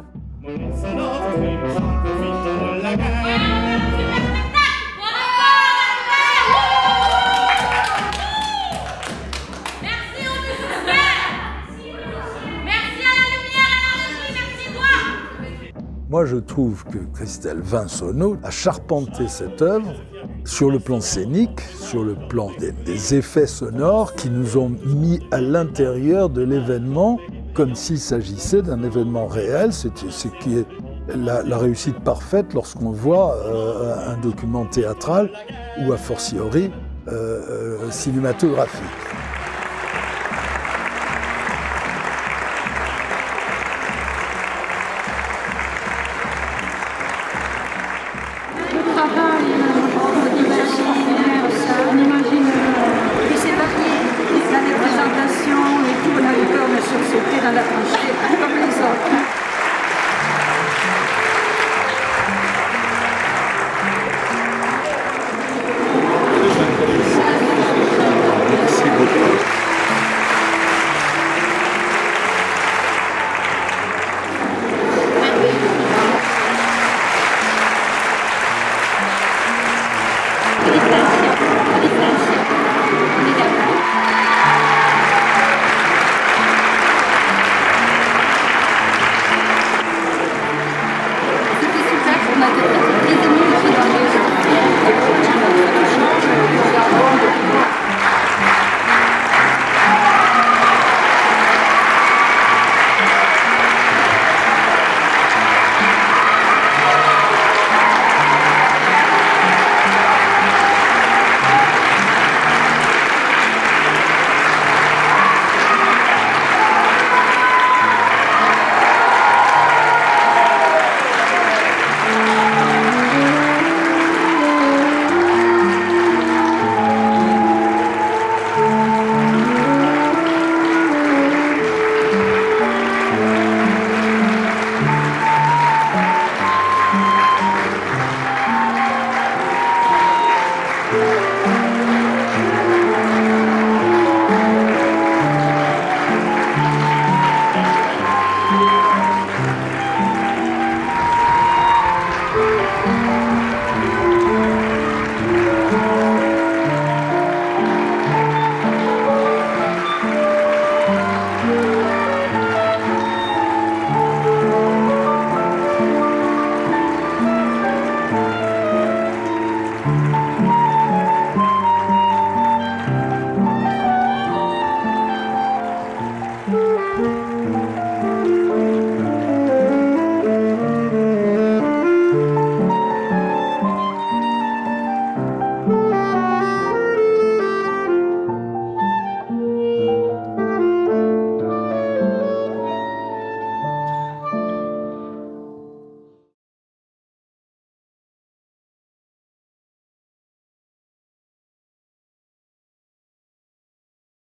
Moi, je trouve que Christelle Vinsonneau a charpenté cette œuvre sur le plan scénique, sur le plan des effets sonores qui nous ont mis à l'intérieur de l'événement comme s'il s'agissait d'un événement réel. C'est ce qui est la réussite parfaite lorsqu'on voit un document théâtral ou a fortiori cinématographique.